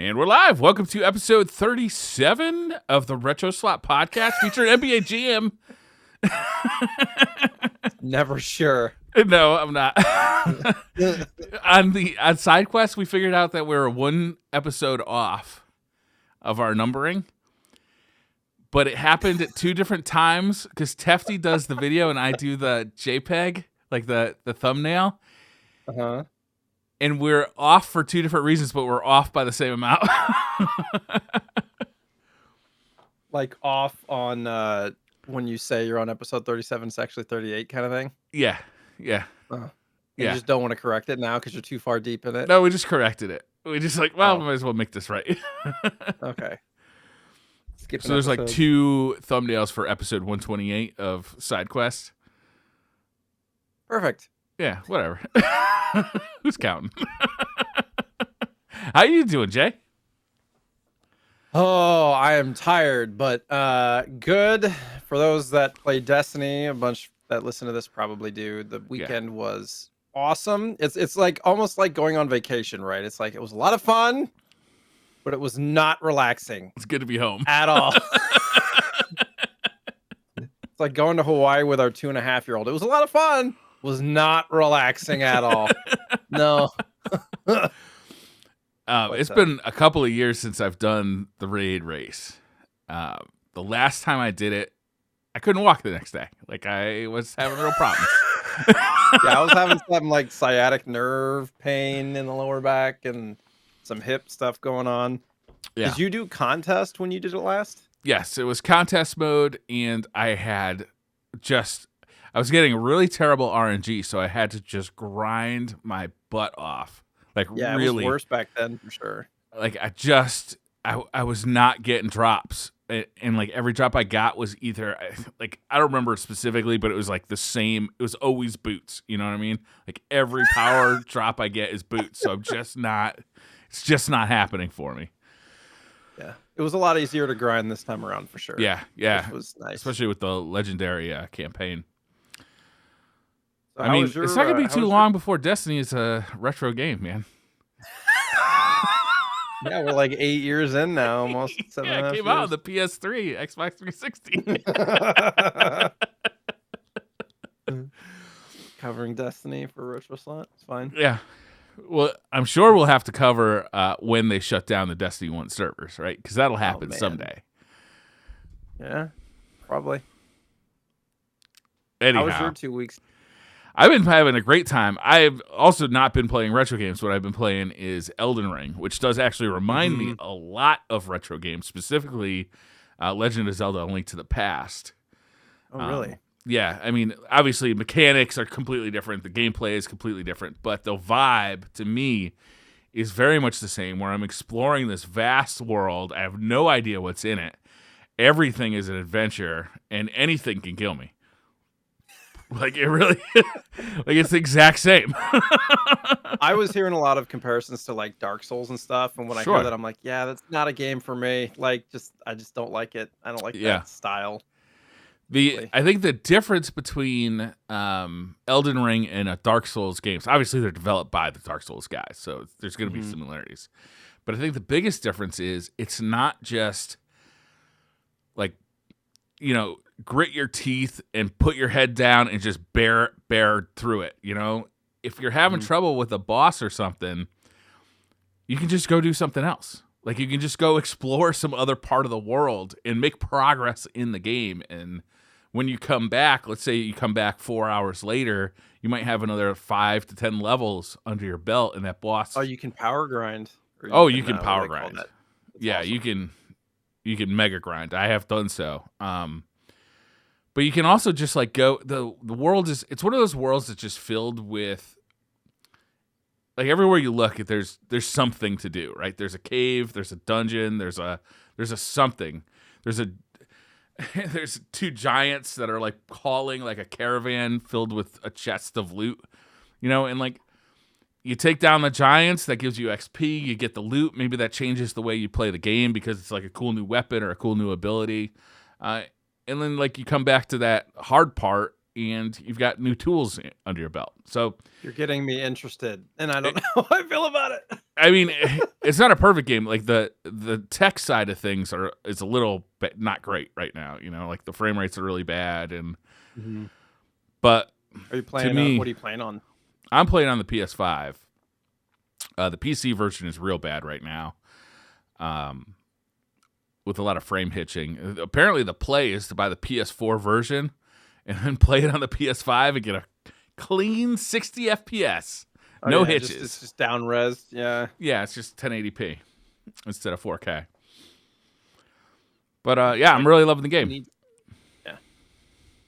And we're live. Welcome to episode 37 of the RetroSlot podcast featuring NBA GM. Never sure. No, I'm not. On SideQuest, we figured out that we're one episode off of our numbering. But it happened at two different times because Tefty does the video and I do the JPEG, like the thumbnail. Uh-huh. And we're off for two different reasons, but we're off by the same amount. Like off on when you say you're on episode 37, it's actually 38 kind of thing? Yeah. You just don't want to correct it now because you're too far deep in it? No, we just corrected it. We just might as well make this right. Okay. So there's like two thumbnails for episode 128 of SideQuest. Perfect. Yeah, whatever. Who's counting? How you doing, Jay? Oh, I am tired, but good. For those that play Destiny, a bunch that listen to this probably do. The weekend was awesome. It's like almost like going on vacation, right? It's like it was a lot of fun, but it was not relaxing. It's good to be home. At all. It's like going to Hawaii with our 2.5-year-old. It was a lot of fun. Was not relaxing at all. No. It's been a couple of years since I've done the raid race. The last time I did it, I couldn't walk the next day. Like I was having real problems. Yeah, I was having some like sciatic nerve pain in the lower back and some hip stuff going on. Yeah. Did you do contest when you did it last? Yes, it was contest mode, and I was getting really terrible RNG, so I had to just grind my butt off. Like, yeah, really, it was worse back then for sure. Like, I was not getting drops. And like every drop I got was either, like, I don't remember specifically, but it was like the same. It was always boots. You know what I mean? Like every power drop I get is boots. So it's just not happening for me. Yeah. It was a lot easier to grind this time around for sure. Yeah. Which was nice. Especially with the legendary campaign. So I mean, it's not going to be too long before Destiny is a retro game, man. Yeah, we're like 8 years in now, almost 7.5 years. It came out on the PS3, Xbox 360. Covering Destiny for RetroSlot. It's fine. Yeah. Well, I'm sure we'll have to cover when they shut down the Destiny 1 servers, right? Because that'll happen someday. Yeah, probably. Anyhow. How was your 2 weeks? I've been having a great time. I've also not been playing retro games. What I've been playing is Elden Ring, which does actually remind me a lot of retro games, specifically Legend of Zelda: A Link to the Past. Oh, really? Yeah. I mean, obviously, mechanics are completely different. The gameplay is completely different. But the vibe, to me, is very much the same, where I'm exploring this vast world. I have no idea what's in it. Everything is an adventure, and anything can kill me. Like it really, like it's the exact same. I was hearing a lot of comparisons to like Dark Souls and stuff, and when I hear that, I'm like, yeah, that's not a game for me. Like, I just don't like it. I don't like that style. I think the difference between Elden Ring and a Dark Souls games, obviously they're developed by the Dark Souls guys, so there's going to be similarities. But I think the biggest difference is it's not just like, you know, grit your teeth and put your head down and just bear through it. You know, if you're having trouble with a boss or something, you can just go do something else. Like you can just go explore some other part of the world and make progress in the game. And when you come back, let's say you come back 4 hours later, you might have another 5 to 10 levels under your belt, and that boss. Oh, you can power grind. You can power grind. Yeah, awesome. you can mega grind. I have done so. But you can also just like go. The world it's one of those worlds that's just filled with. Like everywhere you look, there's something to do, right? There's a cave, there's a dungeon, there's a something, there's two giants that are like hauling like a caravan filled with a chest of loot, you know, and like you take down the giants, that gives you XP, you get the loot, maybe that changes the way you play the game because it's like a cool new weapon or a cool new ability, and then like you come back to that hard part and you've got new tools under your belt. So you're getting me interested, and I don't know how I feel about it. I mean, it's not a perfect game. Like the tech side of things is a little bit not great right now. You know, like the frame rates are really bad, and but are you playing? On, what are you playing on? I'm playing on the PS5. The PC version is real bad right now, with a lot of frame hitching. Apparently, the play is to buy the PS4 version and then play it on the PS5 and get a clean 60 FPS. No hitches. It's just down res. Yeah. Yeah, it's just 1080p instead of 4K. But yeah, I'm really loving the game. Yeah,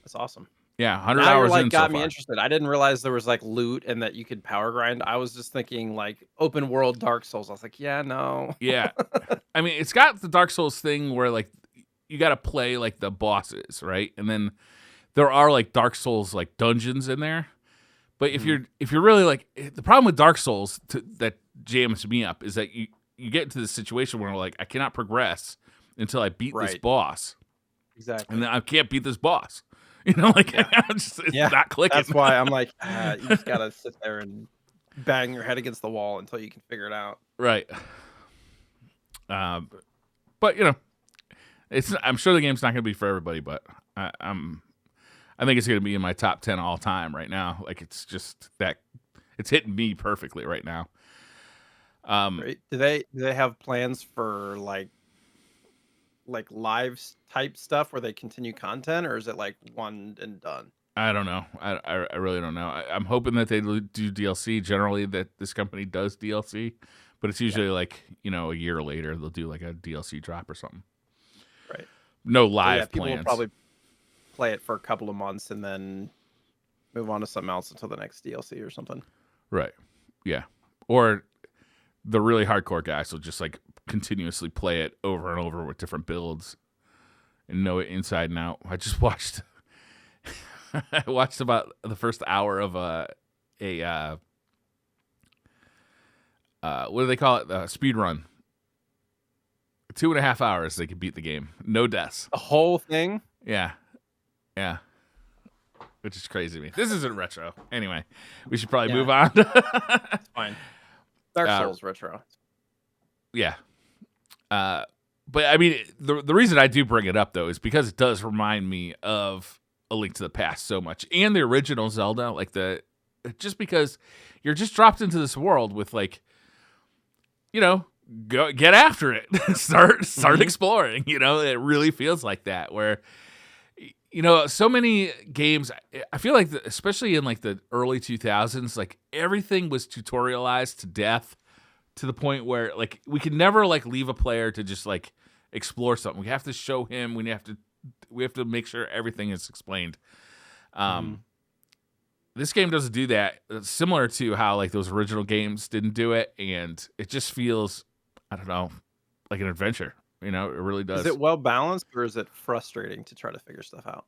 that's awesome. Yeah, 100 hours in got so me far. interested. I didn't realize there was like loot and that you could power grind. I was just thinking like open world Dark Souls. I was like, yeah, no. Yeah, I mean, it's got the Dark Souls thing where like you got to play like the bosses, right? And then there are like Dark Souls like dungeons in there. But if you're really like, the problem with Dark Souls that jams me up is that you get into this situation where like I cannot progress until I beat this boss. Exactly. And then I can't beat this boss. You know, like it's not clicking. That's why I'm like, you just gotta sit there and bang your head against the wall until you can figure it out. Right. But you know, I'm sure the game's not going to be for everybody, but I think it's going to be in my top 10 all time right now. Like it's just that it's hitting me perfectly right now. Great. Do they have plans for like live type stuff where they continue content, or is it like one and done? I don't know. I really don't know. I'm hoping that they do DLC. Generally, that this company does DLC, but it's usually like, you know, a year later they'll do like a DLC drop or something. Right. No live people plans. Will probably play it for a couple of months and then move on to something else until the next DLC or something. Right. Yeah. Or the really hardcore guys will just like continuously play it over and over with different builds and know it inside and out. I just watched I watched about the first hour of what do they call it? Speed run. 2.5 hours they could beat the game. No deaths. The whole thing? Yeah. Yeah. Which is crazy to me. This isn't retro. Anyway, we should probably move on. It's fine. Dark Souls retro. Yeah. But I mean, the reason I do bring it up though is because it does remind me of A Link to the Past so much, and the original Zelda, like just because you're just dropped into this world with like, you know, go get after it, start exploring. You know, it really feels like that. Where, you know, so many games, I feel like, especially in like the early 2000s, like everything was tutorialized to death, to the point where like we could never like leave a player to just like explore something. We have to show him. We have to make sure everything is explained. This game doesn't do that. It's similar to how like those original games didn't do it, and it just feels, I don't know, like an adventure. You know, it really does. Is it well balanced, or is it frustrating to try to figure stuff out?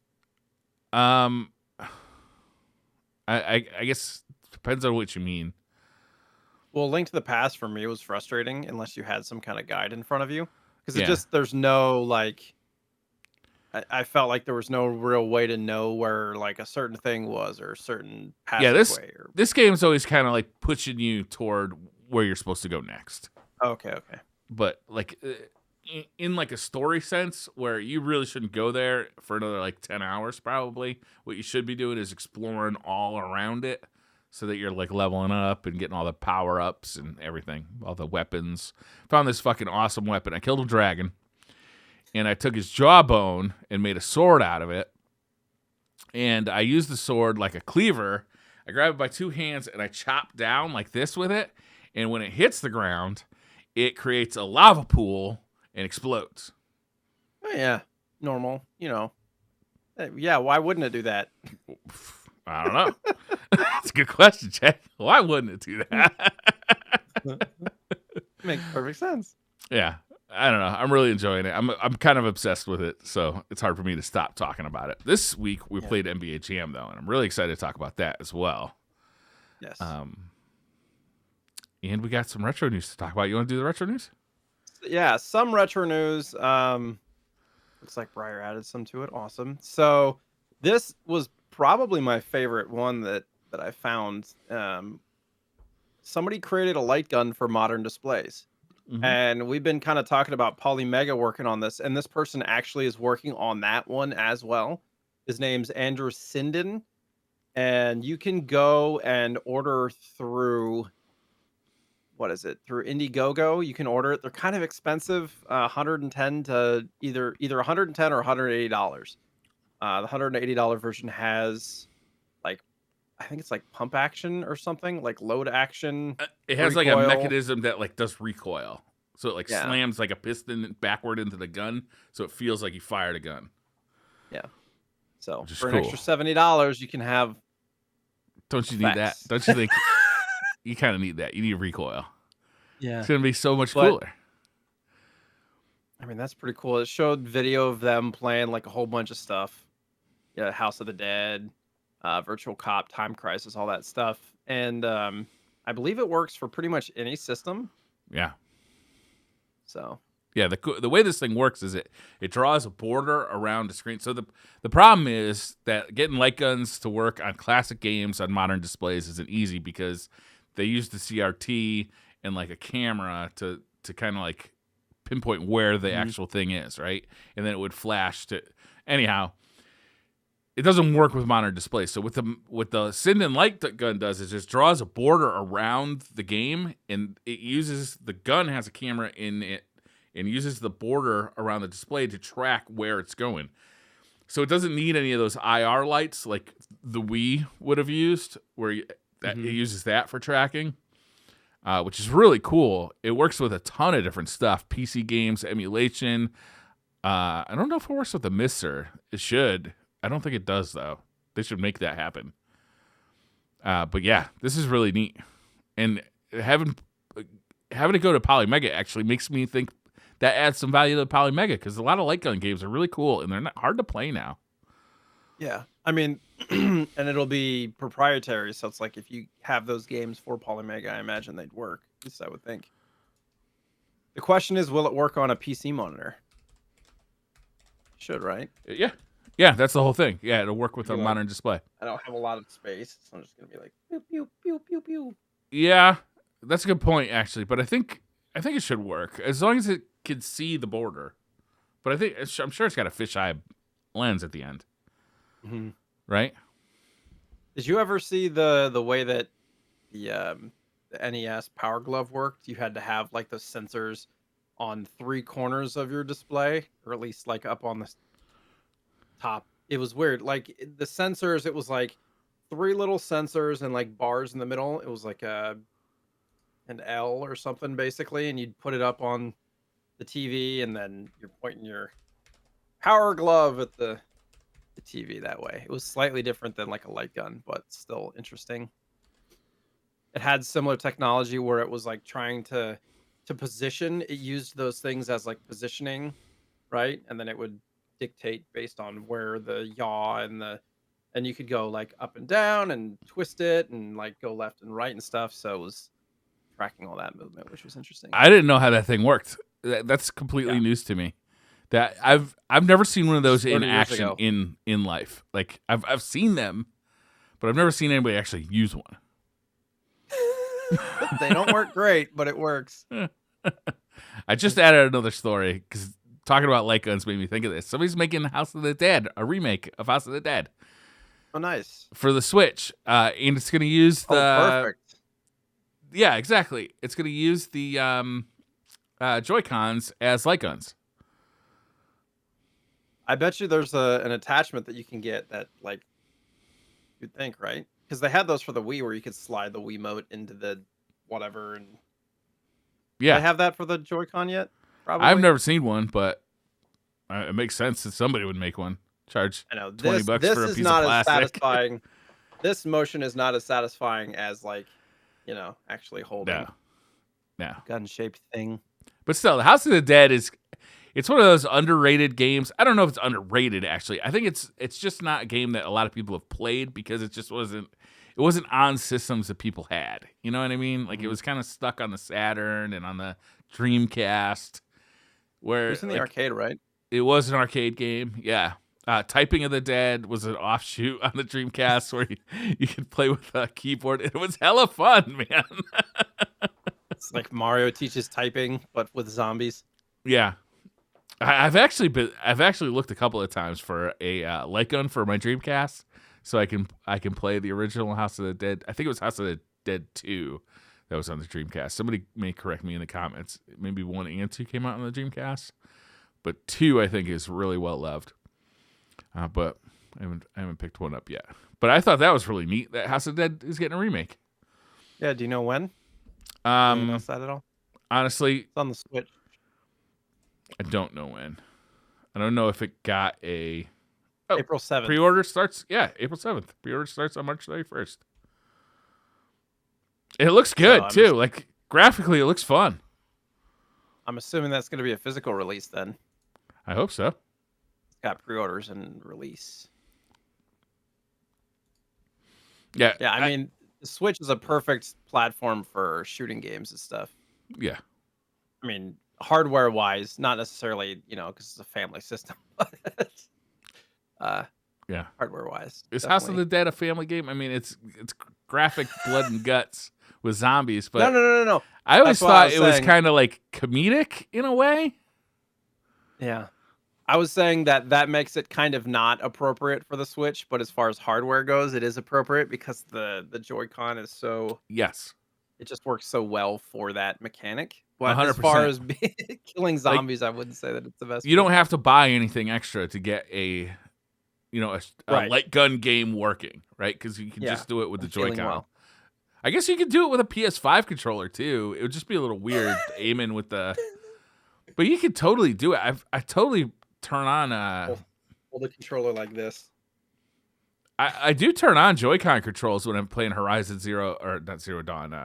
I guess it depends on what you mean. Well, Link to the Past for me was frustrating unless you had some kind of guide in front of you, because there's no like. I felt like there was no real way to know where like a certain thing was or a certain passageway. This game's always kind of like pushing you toward where you're supposed to go next. Okay. But like in like a story sense, where you really shouldn't go there for another like 10 hours probably. What you should be doing is exploring all around it, so that you're like leveling up and getting all the power ups and everything, all the weapons. Found this fucking awesome weapon. I killed a dragon. And I took his jawbone and made a sword out of it. And I used the sword like a cleaver. I grab it by two hands and I chop down like this with it. And when it hits the ground, it creates a lava pool and explodes. Oh, yeah. Normal, you know. Yeah, why wouldn't it do that? I don't know. That's a good question, Jay. Why wouldn't it do that? Makes perfect sense. Yeah. I don't know. I'm really enjoying it. I'm kind of obsessed with it, so it's hard for me to stop talking about it. This week we played NBA Jam though, and I'm really excited to talk about that as well. Yes. And we got some retro news to talk about. You want to do the retro news? Yeah, some retro news. Looks like Briar added some to it. Awesome. So this was probably my favorite one that I found. Somebody created a light gun for modern displays. Hmm. And we've been kind of talking about Polymega working on this, and this person actually is working on that one as well. His name's Andrew Sinden, and you can go and order through what is it? Through Indiegogo. You can order it. They're kind of expensive, 110 to either 110 or $180. The $180 version has like I think it's like pump action or something, like load action, It has like a recoil. mechanism that like does recoil, so it like Yeah, slams like a piston backward into the gun, so it feels like you fired a gun, yeah. So which is for an extra cool. $70, you can have Don't you need that? effects. Don't you think you kind of need that? You need recoil. It's Yeah. gonna be so much But cooler. I mean, that's pretty cool. It showed video of them playing like a whole bunch of stuff. Yeah, House of the Dead, Virtual Cop, Time Crisis, all that stuff. And I believe it works for pretty much any system. Yeah. So Yeah, the way this thing works is it draws a border around the screen. So the problem is that getting light guns to work on classic games on modern displays isn't easy because they use the CRT and like a camera to kind of like pinpoint where the mhm. actual thing is, right? And then it would flash to anyhow. It doesn't work with modern displays. So with the Sinden light gun does is just draws a border around the game, and it uses the gun has a camera in it and uses the border around the display to track where it's going. So it doesn't need any of those IR lights like the Wii would have used, where it uses that for tracking, which is really cool. It works with a ton of different stuff: PC games, emulation. I don't know if it works with the Mister. It should. I don't think it does though. They should make that happen. But yeah, this is really neat, and having it go to Polymega actually makes me think that adds some value to Polymega because a lot of light gun games are really cool and they're not hard to play now. Yeah. I mean, and it'll be proprietary. So it's like if you have those games for Polymega, I imagine they'd work. At least I would think. The question is, will it work on a PC monitor? Should, right? Yeah, yeah, that's the whole thing. Yeah, it'll work with a You're like, modern display. I don't have a lot of space, so I'm just gonna be like, pew pew pew pew pew. Yeah, that's a good point actually, but I think it should work as long as it can see the border. But I'm sure it's got a fisheye lens at the end, Mm-hmm. right? Did you ever see the way that the NES Power Glove worked? You had to have like those sensors on three corners of your display, or at least like up on the top. It was weird. Like the sensors, it was like three little sensors and like bars in the middle. It was like an L or something basically, and you'd put it up on the TV, and then you're pointing your Power Glove at the TV that way. It was slightly different than like a light gun, but still interesting. It had similar technology where it was like trying to position. It used those things as like positioning, right? And then it would dictate based on where the yaw and you could go like up and down and twist it and like go left and right and stuff. So it was tracking all that movement, which was interesting. I didn't know how that thing worked. That's completely Yeah, news to me. That I've never seen one of this is those in 30 years action ago. in life. Like I've seen them, but I've never seen anybody actually use one. They don't work great, but it works. I just added another story because talking about light guns made me think of this. Somebody's making House of the Dead, a remake of House of the Dead Oh, nice. for the Switch, and it's going to use Oh, the perfect. yeah, exactly. It's going to use the Joy Cons as light guns. I bet you there's an attachment that you can get that like you'd think, right? Because they had those for the Wii where you could slide the Wiimote into the whatever. And do they Yeah, have that for the Joy-Con yet? I've Probably. never seen one, but it makes sense that somebody would make one. Charge I know $20 this for a is piece of not as plastic. satisfying. This motion is not as satisfying as like, actually holding No, no. a gun-shaped thing. But still, the House of the Dead it's one of those underrated games. I don't know if it's underrated actually. I think it's just not a game that a lot of people have played because it just wasn't on systems that people had. You know what I mean? Like it Mhm. was kind of stuck on the Saturn and on the Dreamcast It where was in the like arcade, right? it was an arcade game. Yeah. Typing of the Dead was an offshoot on the Dreamcast where you could play with a keyboard. It was hella fun, man. It's like Mario teaches typing, but with zombies. Yeah. I've actually looked a couple of times for a light gun for my Dreamcast, so I can play the original House of the Dead. I think it was House of the Dead 2 that was on the Dreamcast. Somebody may correct me in the comments. Maybe 1 and 2 came out on the Dreamcast, but 2 I think is really well loved. But I haven't picked 1 up yet. But I thought that was really neat that House of the Dead is getting a remake. Yeah, do you know when? Do you announce that at all? Honestly, it's on the Switch. I don't know when. I don't know if it got a April 7th. Pre-order starts, April 7th. Pre-order starts on March 31st. It looks good, too. Like, graphically, it looks fun. I'm assuming that's going to be a physical release, then. I hope so. It's got pre-orders and release. Yeah. Yeah, I mean, the Switch is a perfect platform for shooting games and stuff. Yeah. I mean, hardware-wise, not necessarily, because it's a family system, but yeah, hardware-wise. Is definitely. House of the Dead a family game? I mean, it's graphic blood and guts with zombies, but no. I always thought it was kind of like comedic in a way. Yeah. I was saying that makes it kind of not appropriate for the Switch, but as far as hardware goes, it is appropriate because the Joy-Con is so... Yes. It just works so well for that mechanic. But 100%. as far as killing zombies, I wouldn't say that it's the best. You don't have to buy anything extra to get a light gun game working, right? Because you can just do it with the Joy-Con. Well. I guess you could do it with a PS5 controller too. It would just be a little weird aiming with the... But you could totally do it. I totally turn on... Hold the controller like this. I do turn on Joy-Con controls when I'm playing Horizon Zero, or not Zero Dawn,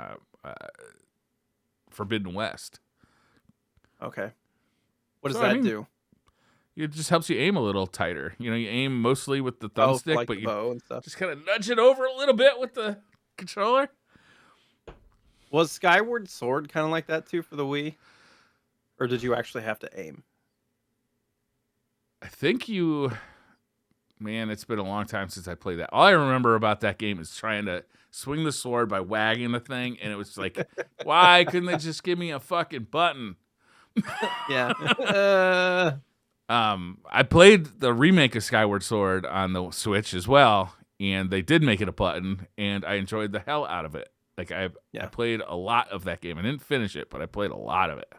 Forbidden West. Okay. What does that do? It just helps you aim a little tighter. You aim mostly with the thumbstick, like but the bow and stuff. Just kind of nudge it over a little bit with the controller. Was Skyward Sword kind of like that too for the Wii? Or did you actually have to aim? I think Man, it's been a long time since I played that. All I remember about that game is trying to swing the sword by wagging the thing, and it was like, why couldn't they just give me a fucking button? Yeah. I played the remake of Skyward Sword on the Switch as well, and they did make it a button, and I enjoyed the hell out of it. Like I played a lot of that game. I didn't finish it, but I played a lot of it,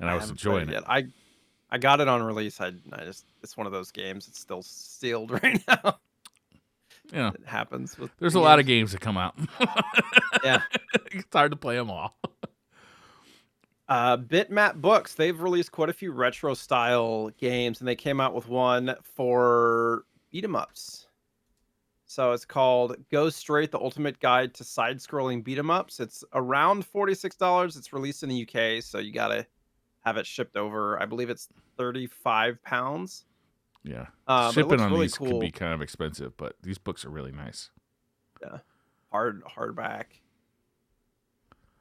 and I was enjoying it. I got it on release. It's one of those games. It's still sealed right now. Yeah, it happens. There's a lot of games that come out. Yeah, it's hard to play them all. Bitmap Books, they've released quite a few retro style games, and they came out with one for beat 'em ups. So it's called Go Straight: The Ultimate Guide to Side-Scrolling Beat 'em Ups. It's around $46. It's released in the UK, so you gotta have it shipped over. I believe it's £35. Yeah, shipping on really these could be kind of expensive, but these books are really nice. Yeah, hardback.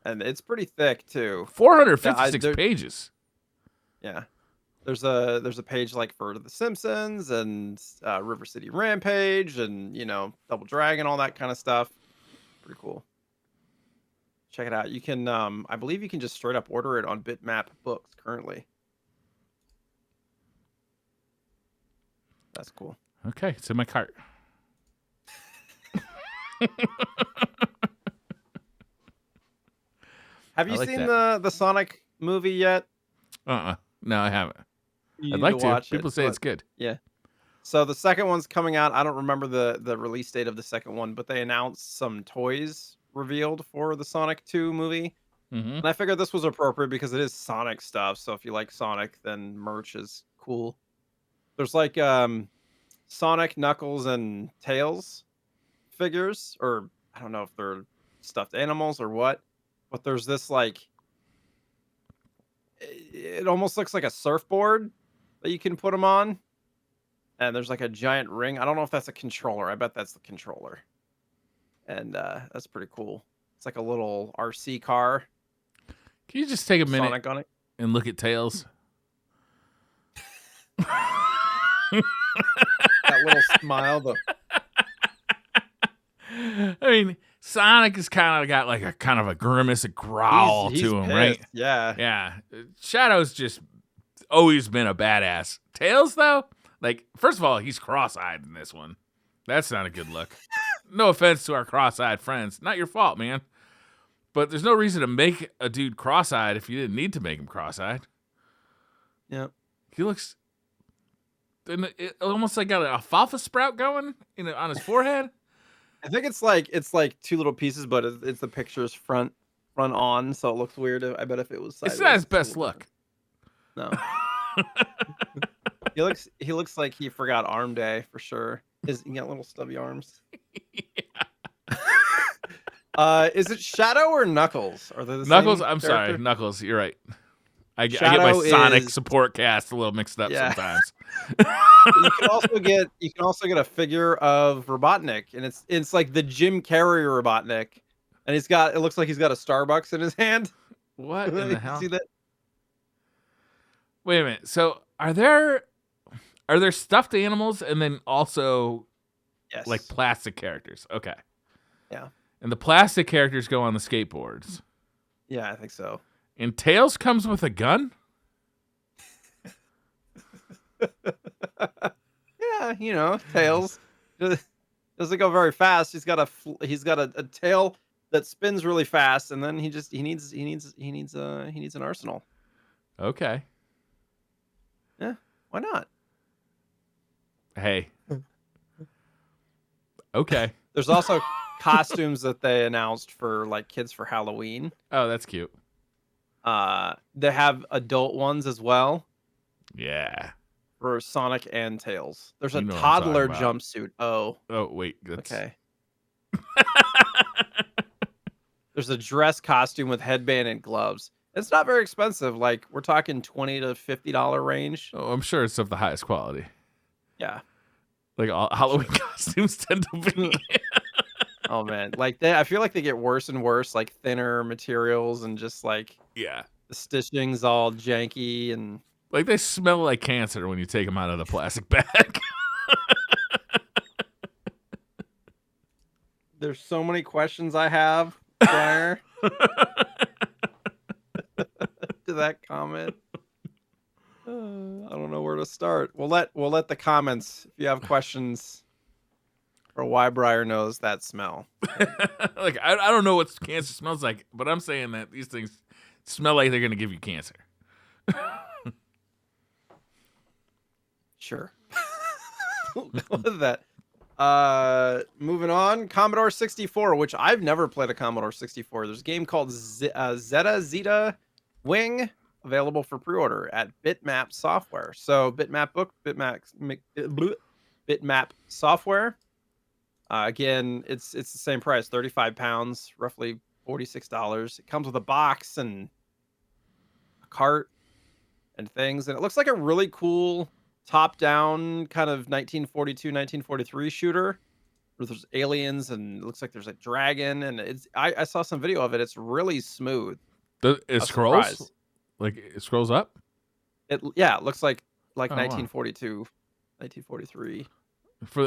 And it's pretty thick too. 456 pages. Yeah, there's a page like for The Simpsons and River City Rampage and Double Dragon, all that kind of stuff. Pretty cool. Check it out. You can, I believe you can just straight up order it on Bitmap Books currently. That's cool. Okay, it's in my cart. Have you seen the Sonic movie yet? No, I haven't. I'd like to. People say it's good. Yeah. So the second one's coming out. I don't remember the release date of the second one, but they announced some toys revealed for the Sonic 2 movie. Mm-hmm. And I figured this was appropriate because it is Sonic stuff. So if you like Sonic, then merch is cool. There's like Sonic, Knuckles, and Tails figures, or I don't know if they're stuffed animals or what. But there's this it almost looks like a surfboard that you can put them on. And there's like a giant ring. I don't know if that's a controller. I bet that's the controller. And that's pretty cool. It's like a little RC car. Can you just take a minute Sonic on it and look at Tails? That little smile, the I mean, Sonic has kind of got like a kind of a grimace, a growl he's to him, pissed. right? Yeah. Yeah. Shadow's just always been a badass. Tails, though, like, first of all, he's cross-eyed in this one. That's not a good look. No offense to our cross-eyed friends. Not your fault, man. But there's no reason to make a dude cross-eyed if you didn't need to make him cross-eyed. Yep. He looks almost like got an alfalfa sprout going on his forehead. I think it's like two little pieces, but it's the picture's front on, so it looks weird. I bet if it was sideways, It's not his it's a best little look. different. No. He looks like he forgot arm day for sure. He got little stubby arms. Is it Shadow or Knuckles? Are they the Knuckles? same I'm character? sorry, Knuckles. You're right. I get Shadow my Sonic is- support cast a little mixed up Yeah. sometimes. You can also get a figure of Robotnik, and it's like the Jim Carrey Robotnik, and it looks like he's got a Starbucks in his hand. What in the hell? See that? Wait a minute. So are there stuffed animals and then also Yes. like plastic characters? Okay. Yeah. And the plastic characters go on the skateboards. Yeah, I think so. And Tails comes with a gun? Yeah, Tails doesn't go very fast. He's got a tail that spins really fast, and then he needs an arsenal. Okay. Yeah, why not? Hey. Okay. There's also costumes that they announced for like kids for Halloween. Oh, that's cute. They have adult ones as well Yeah. for Sonic and Tails. There's a You know what I'm talking toddler about. jumpsuit. Oh, Wait. That's... okay. There's a dress costume with headband and gloves. It's not very expensive. Like we're talking $20 to $50 range. Oh, I'm sure it's of the highest quality. Yeah. Like all Halloween costumes tend to be. Oh man, I feel like they get worse and worse, like thinner materials and just like Yeah. the stitching's all janky and Like they smell like cancer when you take them out of the plastic bag. there's so many questions I have prior to that comment. I don't know where to start. We'll let the comments if you have questions for why Briar knows that smell. Like I don't know what cancer smells like, but I'm saying that these things smell like they're gonna give you cancer. Sure. We'll go with that. Moving on, Commodore 64, which I've never played a Commodore 64. There's a game called Zeta Wing, available for pre-order at Bitmap Software. So Bitmap Software. Again, it's the same price, 35 pounds, roughly $46. It comes with a box and a cart and things, and it looks like a really cool top-down kind of 1942, 1943 shooter where there's aliens and it looks like there's a dragon, and I saw some video of it. It's really smooth. It scrolls? Like it scrolls up? It looks like Oh, wow. 1942, 1943.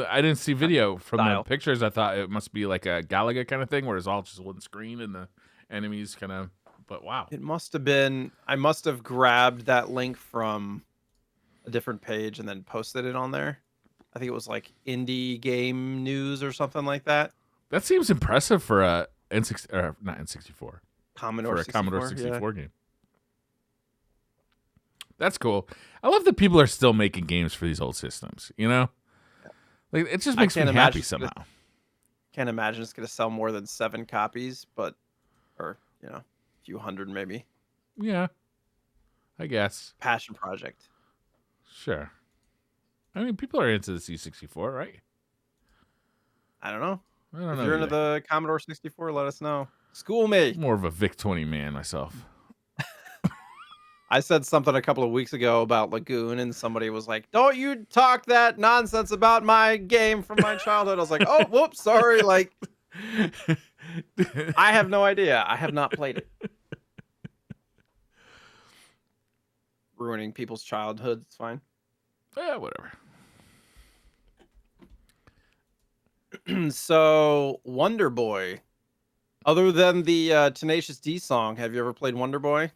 I didn't see video from Style. the pictures. I thought it must be like a Galaga kind of thing where it's all just one screen and the enemies kind of. But wow. It must have been. I must have grabbed that link from a different page and then posted it on there. I think it was like Indie Game News or something like that. That seems impressive for a N6 or not N64. Commodore For a 64, Commodore 64 yeah. game. That's cool. I love that people are still making games for these old systems, you know? Like it just makes me can't happy imagine somehow. Can't imagine it's going to sell more than 7 copies, or a few hundred maybe. Yeah. I guess. Passion project. Sure. I mean, people are into the C64, right? I don't know. I don't If know. you're into either. the Commodore 64, let us know. School me. More of a VIC-20 man myself. I said something a couple of weeks ago about Lagoon, and somebody was like, "Don't you talk that nonsense about my game from my childhood." I was like, "Oh, whoops, sorry." Like, I have no idea. I have not played it. Ruining people's childhood. It's fine. Yeah, whatever. So Wonder Boy. Other than the Tenacious D song, have you ever played Wonder Boy?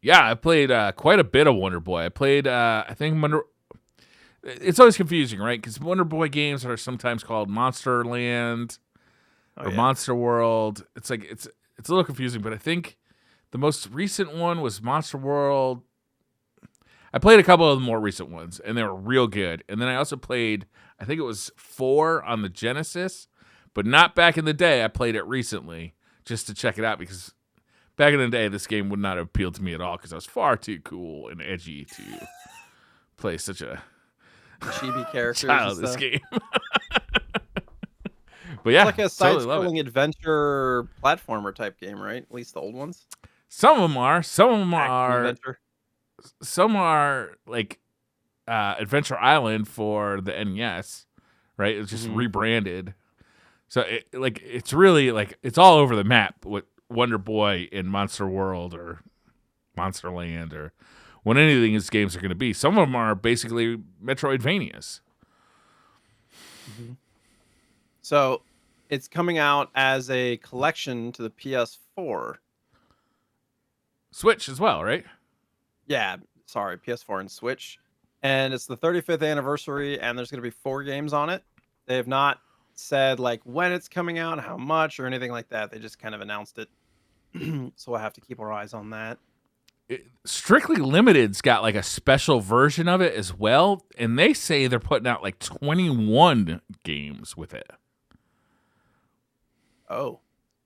Yeah, I played quite a bit of Wonder Boy. I played, I think Wonder. It's always confusing, right? Because Wonder Boy games are sometimes called Monster Land or Monster World. It's like it's a little confusing, but I think the most recent one was Monster World. I played a couple of the more recent ones, and they were real good. And then I also played, I think it was 4 on the Genesis, but not back in the day. I played it recently just to check it out because back in the day, this game would not have appealed to me at all because I was far too cool and edgy to play such a chibi characters childish game. But yeah, it's like a side-scrolling adventure platformer type game, right? At least the old ones. Some of them are. Some of them are. Adventure. Some are like Adventure Island for the NES, right? It's just rebranded. So it's really like it's all over the map with Wonder Boy in Monster World or Monster Land or what any of these games are going to be. Some of them are basically Metroidvanias. Mm-hmm. So it's coming out as a collection to the PS4. Switch as well, right? Yeah, sorry, PS4 and Switch. And it's the 35th anniversary, and there's going to be 4 games on it. They have not said like when it's coming out, how much, or anything like that. They just kind of announced it. So we'll have to keep our eyes on that. Strictly Limited's got like a special version of it as well, and they say they're putting out like 21 games with it. Oh.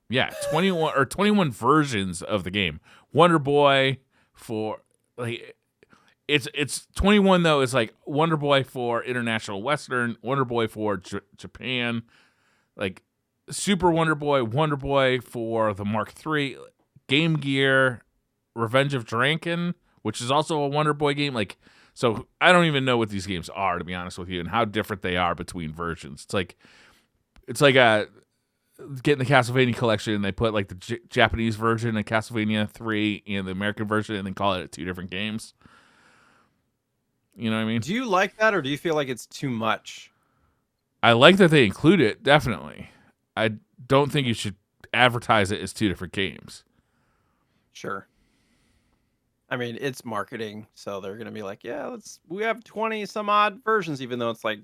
Yeah, 21 versions of the game. Wonder Boy for like it's 21 though. It's like Wonder Boy for International Western, Wonder Boy for Japan, like Super Wonder Boy for the Mark III, Game Gear, Revenge of Dranken, which is also a Wonder Boy game. Like, so I don't even know what these games are, to be honest with you, and how different they are between versions. It's like a getting the Castlevania collection, and they put like the Japanese version of Castlevania 3 and the American version, and then call it 2 different games. You know what I mean? Do you like that, or do you feel like it's too much? I like that they include it, definitely. I don't think you should advertise it as 2 different games. Sure. I mean, it's marketing, so they're going to be like, yeah, we have 20 some odd versions, even though it's like,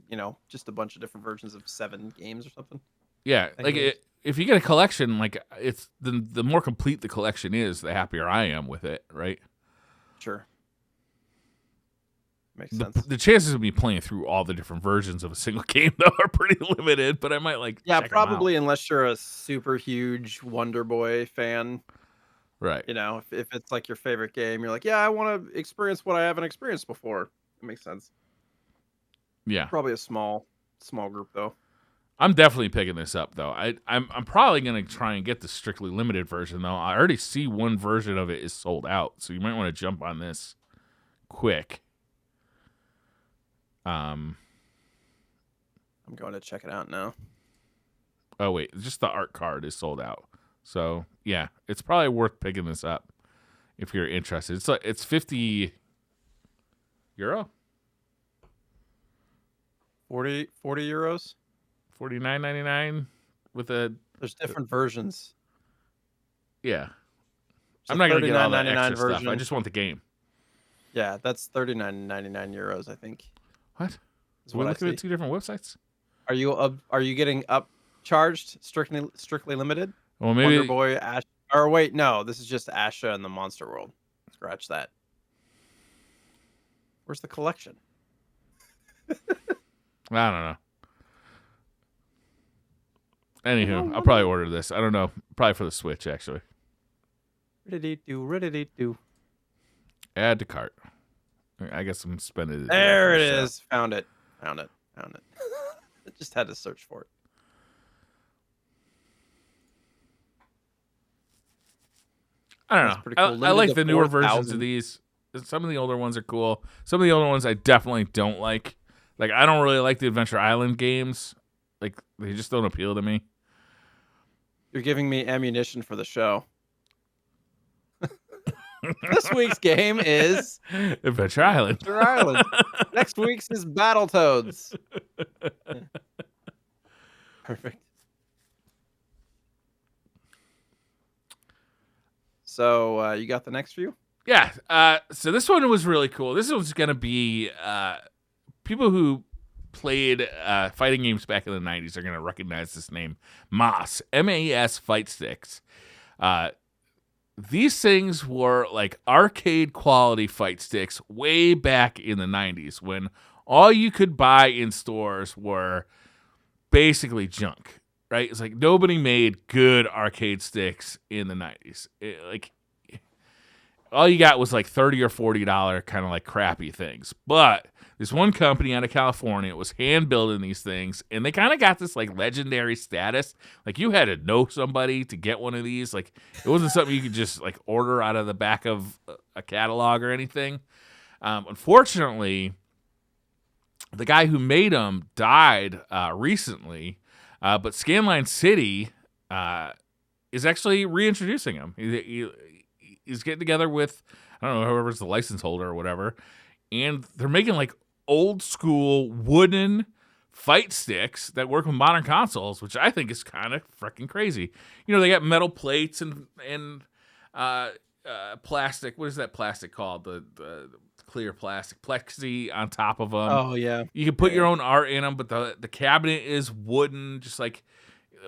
just a bunch of different versions of 7 games or something. Yeah, like if you get a collection, like it's the more complete the collection is, the happier I am with it, right? Sure. Makes sense. The chances of me playing through all the different versions of a single game though are pretty limited, but I might check probably unless you're a super huge Wonder Boy fan. Right. If it's like your favorite game, you're like, yeah, I want to experience what I haven't experienced before. It makes sense. Yeah. Probably a small group though. I'm definitely picking this up though. I'm probably gonna try and get the strictly limited version though. I already see one version of it is sold out, so you might want to jump on this quick. I'm going to check it out now. Oh wait, just the art card is sold out. So yeah, it's probably worth picking this up if you're interested. It's 50 euro, 40 euros, $49.99 with a. There's different versions. Yeah, I'm not gonna get all that extra version. stuff. I just want the game. Yeah, that's 39.99 euros, I think. What? So we're looking at 2 different websites. Are you getting upcharged strictly limited? Well, maybe Wonder Boy, Ash. Or wait, no, this is just Asha and the Monster World. Scratch that. Where's the collection? I don't know. Anywho, I'll probably order this. I don't know. Probably for the Switch, actually. Ready-do. Add to cart. I guess I'm spending it. There it is. Found it. I just had to search for it. I don't know. Cool. I like the newer versions of these. Some of the older ones are cool. Some of the older ones I definitely don't like. Like, I don't really like the Adventure Island games. Like, they just don't appeal to me. You're giving me ammunition for the show. This week's game is Adventure Island. Next week's is Battletoads. Perfect. So you got the next few? Yeah. So this one was really cool. This was going to be people who played fighting games back in the 90s are going to recognize this name. MAS. M-A-S fight sticks. These things were like arcade quality fight sticks way back in the 90s when all you could buy in stores were basically junk, right? It's like nobody made good arcade sticks in the 90s. Like all you got was like $30 or $40 kind of like crappy things. But this one company out of California was hand building these things, and they kind of got this like legendary status. Like you had to know somebody to get one of these. Like it wasn't something you could just like order out of the back of a catalog or anything. Unfortunately, the guy who made them died recently, but Scanline City is actually reintroducing them. He's getting together with, I don't know, whoever's the license holder or whatever, and they're making like old school wooden fight sticks that work with modern consoles, which I think is kind of freaking crazy. You know, they got metal plates and plastic. What is that plastic called? The clear plastic plexi on top of them. Oh yeah. You can put your own art in them, but the cabinet is wooden, just like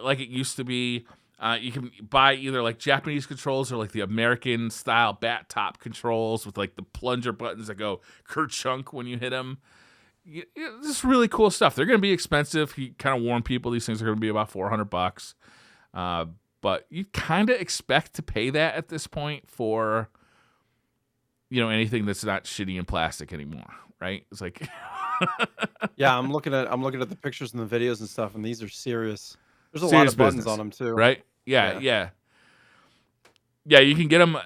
it used to be. You can buy either like Japanese controls or like the American style bat top controls with like the plunger buttons that go kerchunk when you hit them. This is really cool stuff. They're going to be expensive. He kind of warned people these things are going to be about $400. But you kind of expect to pay that at this point for, you know, anything that's not shitty in plastic anymore, right? It's like, yeah, I'm looking at the pictures and the videos and stuff, and these are serious. There's a lot serious of buttons business, on them too, right? Yeah. You can get them.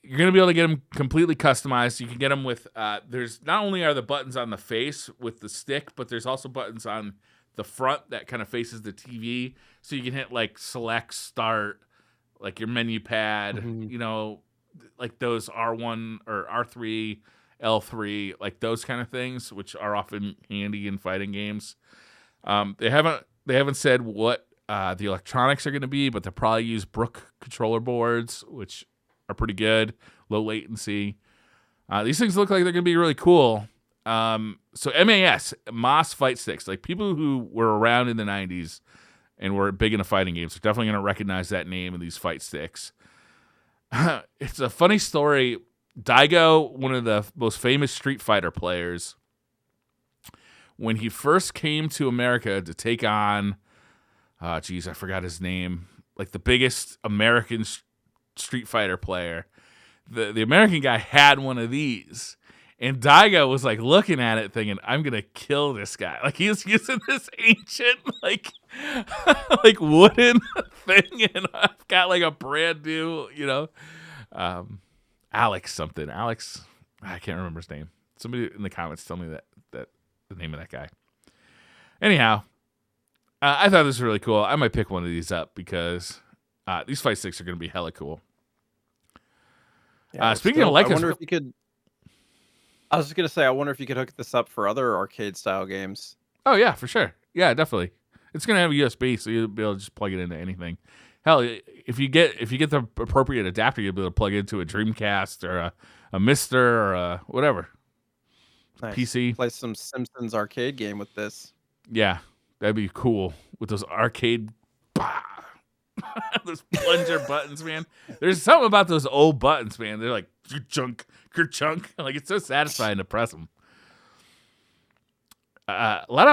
You're going to be able to get them completely customized. You can get them with, there's not only are the buttons on the face with the stick, but there's also buttons on the front that kind of faces the TV. So you can hit like select, start, like your menu pad, you know, like those R1 or R3, L3, like those kind of things, which are often handy in fighting games. They haven't said what the electronics are going to be, but they'll probably use Brook controller boards, which are pretty good, low latency. These things look like they're going to be really cool. So MAS fight sticks, like people who were around in the 90s and were big into fighting games are definitely going to recognize that name of these fight sticks. It's a funny story. Daigo, one of the most famous Street Fighter players, when he first came to America to take on, I forgot his name, like the biggest American Street Fighter player, the American guy had one of these. And Daigo was like looking at it thinking, I'm going to kill this guy. Like he was using this ancient, like wooden thing. And I've got like a brand new, you know, Alex something. Alex, I can't remember his name. Somebody in the comments tell me that the name of that guy. Anyhow, I thought this was really cool. I might pick one of these up because these fight sticks are going to be hella cool. Yeah, speaking of Leica, I wonder if you could. I was just gonna say, I wonder if you could hook this up for other arcade style games. Oh yeah, for sure. Yeah, definitely. It's gonna have a USB, so you'll be able to just plug it into anything. Hell, if you get the appropriate adapter, you'll be able to plug it into a Dreamcast or a Mister or a whatever. Nice. PC. Play some Simpsons arcade game with this. Yeah, that'd be cool with those arcade. Those plunger buttons, man. There's something about those old buttons, man. They're like chunk, chunk. Like it's so satisfying to press them. A lot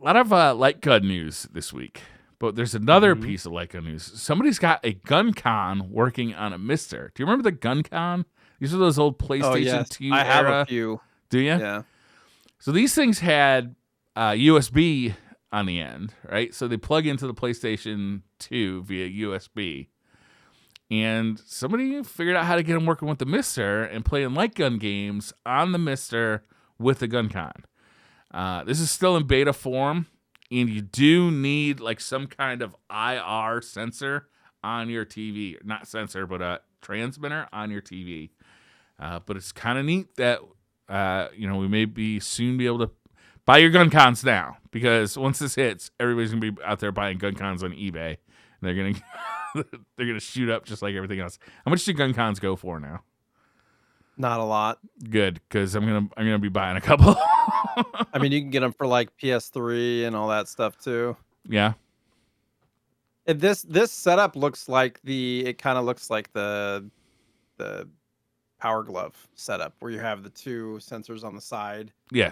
of light gun news this week, but there's another piece of light gun news. Somebody's got a GunCon working on a Mister. Do you remember the GunCon? These are those old PlayStation 2 I have era. a few. Do you? Yeah. So these things had USB on the end, right? So they plug into the PlayStation 2 via USB. And somebody figured out how to get them working with the Mister and playing light gun games on the Mister with the GunCon. This is still in beta form, and you do need like some kind of IR sensor on your TV. Not sensor, but a transmitter on your TV. But it's kind of neat that we may soon be able to Buy your GunCons now, because once this hits, everybody's gonna be out there buying GunCons on eBay. And they're gonna shoot up just like everything else. How much do GunCons go for now? Not a lot. Good, because I'm gonna be buying a couple. I mean, you can get them for like PS3 and all that stuff too. Yeah. And this setup looks like it kind of looks like the Power Glove setup where you have the two sensors on the side. Yeah.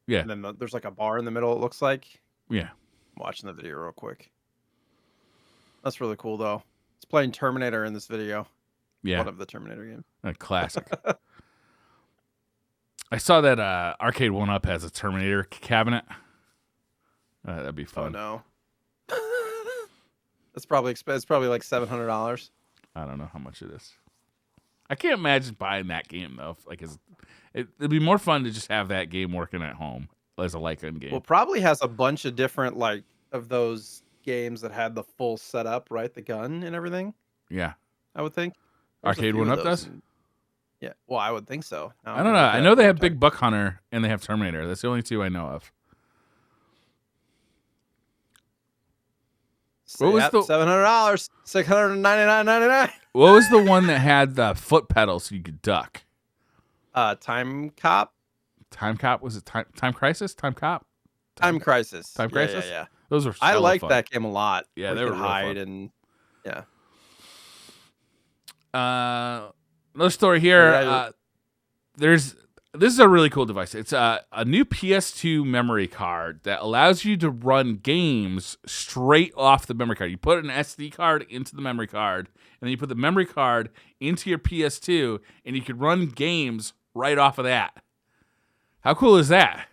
Yeah. And then there's like a bar in the middle, it looks like. Yeah. I'm watching the video real quick. That's really cool though. It's playing Terminator in this video. Yeah. One of the Terminator games. A classic. I saw that Arcade 1-Up has a Terminator cabinet. That'd be fun. Oh no. It's probably like $700. I don't know how much it is. I can't imagine buying that game though. Like, it'd be more fun to just have that game working at home as a light gun game. Well, probably has a bunch of different like of those games that had the full setup, right? The gun and everything. Yeah, I would think. Arcade 1-Up does. Yeah, well, I would think so. I don't know. I know they have Big Buck Hunter and they have Terminator. That's the only two I know of. What was the $700? $699.99. What was the one that had the foot pedal so you could duck? Time Cop. Time Cop, was it Time Crisis? Time Cop. Time Crisis. Time Crisis. Yeah. Those were. I liked fun. that game a lot. Yeah, they were real hide fun. And yeah. Another story here. This is a really cool device. It's a new PS2 memory card that allows you to run games straight off the memory card. You put an SD card into the memory card, and then you put the memory card into your PS2, and you can run games right off of that. How cool is that?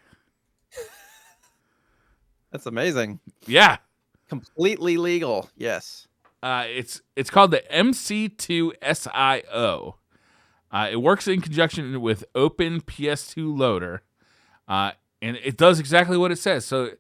That's amazing. Yeah. Completely legal. Yes. It's called the MC2SIO. It works in conjunction with Open PS2 Loader, and it does exactly what it says. So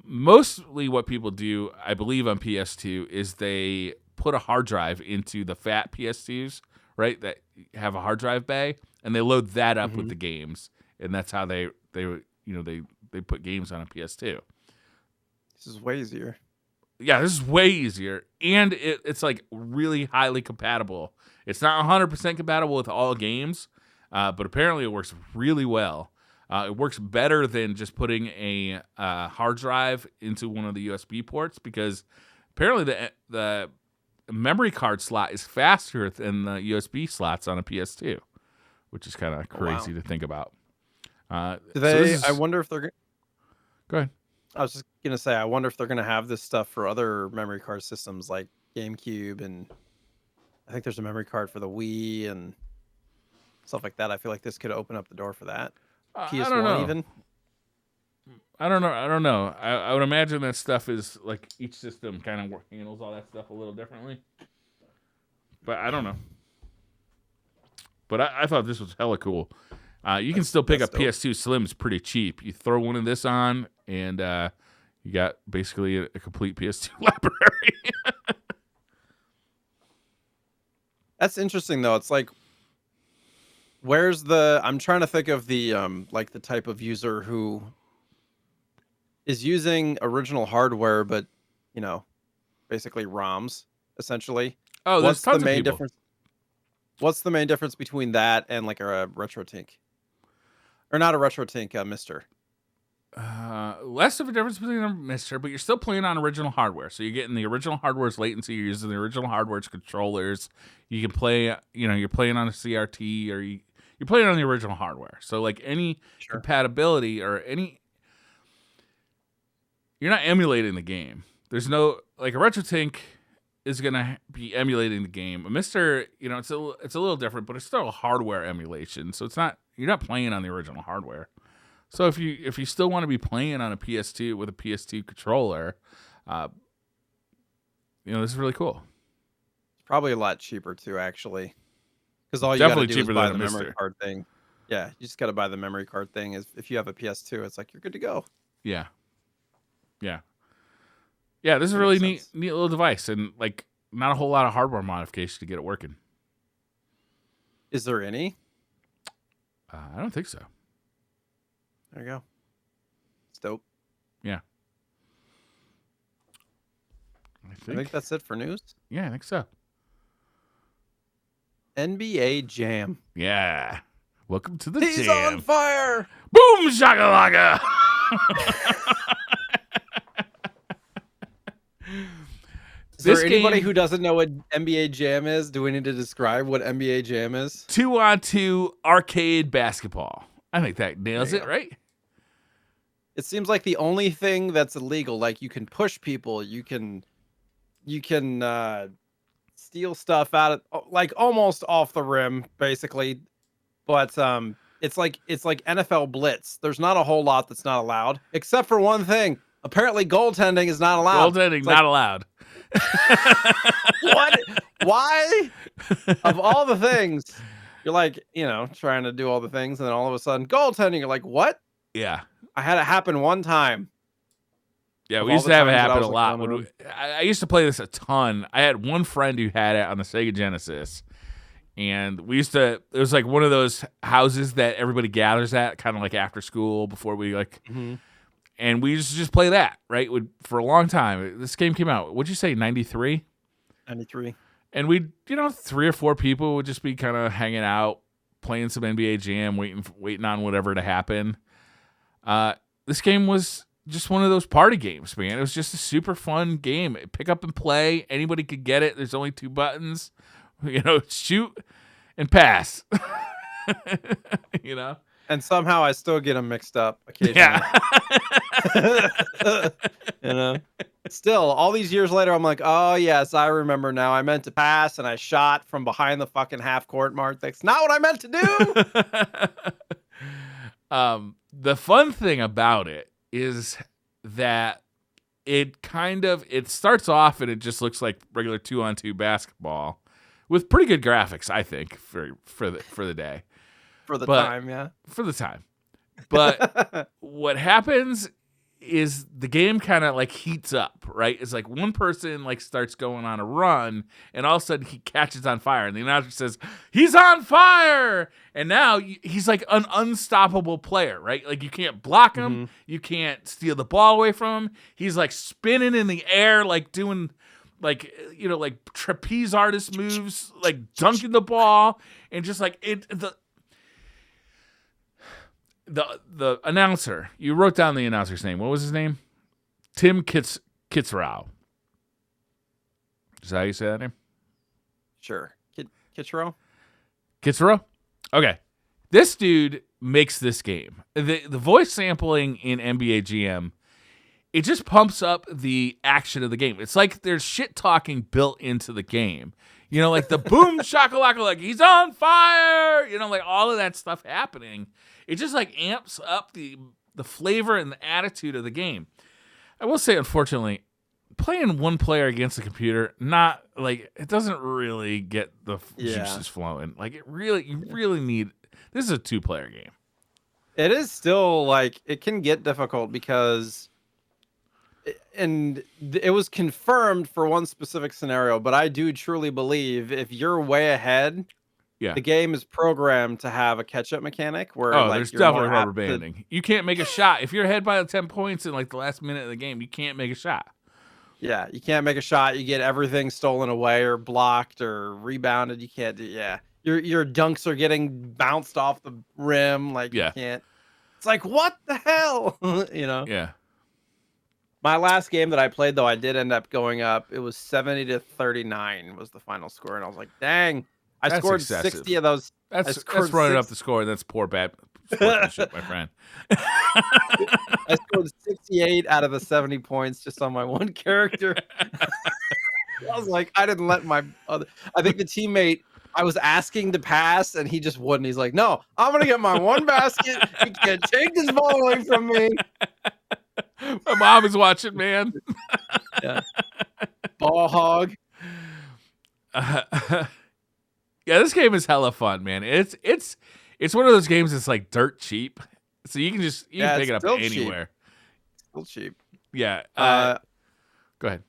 mostly what people do, I believe, on PS2 is they put a hard drive into the fat PS2s, right, that have a hard drive bay, and they load that up with the games, and that's how they put games on a PS2. This is way easier. Yeah, this is way easier, and it's like really highly compatible. It's not 100% compatible with all games, but apparently it works really well. It works better than just putting a hard drive into one of the USB ports, because apparently the memory card slot is faster than the USB slots on a PS2, which is kind of crazy to think about. I wonder if they're... Go ahead. I was just going to say, I wonder if they're going to have this stuff for other memory card systems like GameCube, and I think there's a memory card for the Wii and stuff like that. I feel like this could open up the door for that. PS1 I don't know. even. I don't know. I would imagine that stuff is like each system kind of handles all that stuff a little differently. But I don't know. But I thought this was hella cool. You can still pick up dope. PS2 Slims pretty cheap. You throw one of this on, and you got basically a complete PS2 library. That's interesting, though. It's like, where's the... I'm trying to think of the like the type of user who is using original hardware, but basically ROMs essentially. Oh, there's tons of people. Difference? What's the main difference between that and like a RetroTink? Or not a RetroTink, Mister? Less of a difference between a Mister, but you're still playing on original hardware. So you're getting the original hardware's latency. You're using the original hardware's controllers. You can play, you're playing on a CRT, or you're playing on the original hardware. So like any compatibility or any, you're not emulating the game. There's no, like a RetroTink is going to be emulating the game. A Mister, it's a little different, but it's still a hardware emulation. So you're not playing on the original hardware. So if you still want to be playing on a PS2 with a PS2 controller, this is really cool. It's probably a lot cheaper too, actually, because all you got to do is buy the memory card thing. Yeah, you just got to buy the memory card thing. If you have a PS2, it's like you're good to go. Yeah. This is a really neat little device, and like not a whole lot of hardware modification to get it working. Is there any? I don't think so. There you go. It's dope. Yeah. I think that's it for news. Yeah, I think so. NBA Jam. Yeah. Welcome to the He's jam. on fire. Boom shakalaka. Is there anybody who doesn't know what NBA Jam is? Do we need to describe what NBA Jam is? 2-on-2 arcade basketball. I think that nails it, right? It seems like the only thing that's illegal, like you can push people, you can steal stuff out of, like, almost off the rim, basically. But it's like NFL Blitz. There's not a whole lot that's not allowed, except for one thing. Apparently, goaltending is not allowed. Goaltending not allowed. What? Why? Of all the things, you're like, trying to do all the things, and then all of a sudden, goaltending. You're like, what? Yeah. I had it happen one time. Yeah, we used to have it happen a lot. I used to play this a ton. I had one friend who had it on the Sega Genesis. And we used to, it was like one of those houses that everybody gathers at, kind of like after school before we and we used to just play that, right? For a long time. This game came out, what'd you say, 93? 93. And we, 3 or 4 people would just be kind of hanging out, playing some NBA Jam, waiting on whatever to happen. This game was just one of those party games, man. It was just a super fun game. Pick up and play. Anybody could get it. There's only 2 buttons. Shoot and pass. And somehow I still get them mixed up occasionally. Yeah. Still, all these years later, I'm like, oh yes, I remember now. I meant to pass and I shot from behind the fucking half court mark. That's not what I meant to do. The fun thing about it is that it starts off and it just looks like regular 2-on-2 basketball. With pretty good graphics, I think, for the day. For the time. But what happens is the game kind of like heats up, right? It's like one person like starts going on a run, and all of a sudden he catches on fire, and the announcer says, "He's on fire!" And now he's like an unstoppable player, right? Like you can't block him, you can't steal the ball away from him. He's like spinning in the air, like doing like trapeze artist moves, like dunking the ball, and just like the announcer. You wrote down the announcer's name. What was his name? Tim Kitzrow. Is that how you say that name? Sure. Kitzrow? Kitzrow? Okay. This dude makes this game. The voice sampling in NBA GM, it just pumps up the action of the game. It's like there's shit talking built into the game. Like the boom shakalaka, like he's on fire. Like all of that stuff happening. It just like amps up the flavor and the attitude of the game. I will say, unfortunately, playing one player against the computer, not like it doesn't really get the juices flowing. Like you really need. This is a 2-player game. It is still like it can get difficult because. And it was confirmed for one specific scenario, but I do truly believe if you're way ahead, the game is programmed to have a catch-up mechanic where there's definitely rubber banding. You can't make a shot. If you're ahead by 10 points in like the last minute of the game, you can't make a shot. Yeah, you can't make a shot. You get everything stolen away or blocked or rebounded. You can't do your dunks are getting bounced off the rim. Like you can't. It's like, what the hell? Yeah. My last game that I played, though, I did end up going up. It was 70-39 was the final score, and I was like, "Dang!" I scored excessive. 60 of those. That's running up the score. That's poor bad sportsmanship, my friend. I scored 68 out of the 70 points just on my one character. I was like, I didn't let my other. I think the teammate. I was asking to pass, and he just wouldn't. He's like, "No, I'm gonna get my one basket. You can't take this ball away from me." My mom is watching, man. Yeah. Ball hog. Yeah, this game is hella fun, man. It's one of those games that's like dirt cheap, so you can pick it up anywhere. Still cheap. Yeah. Go ahead.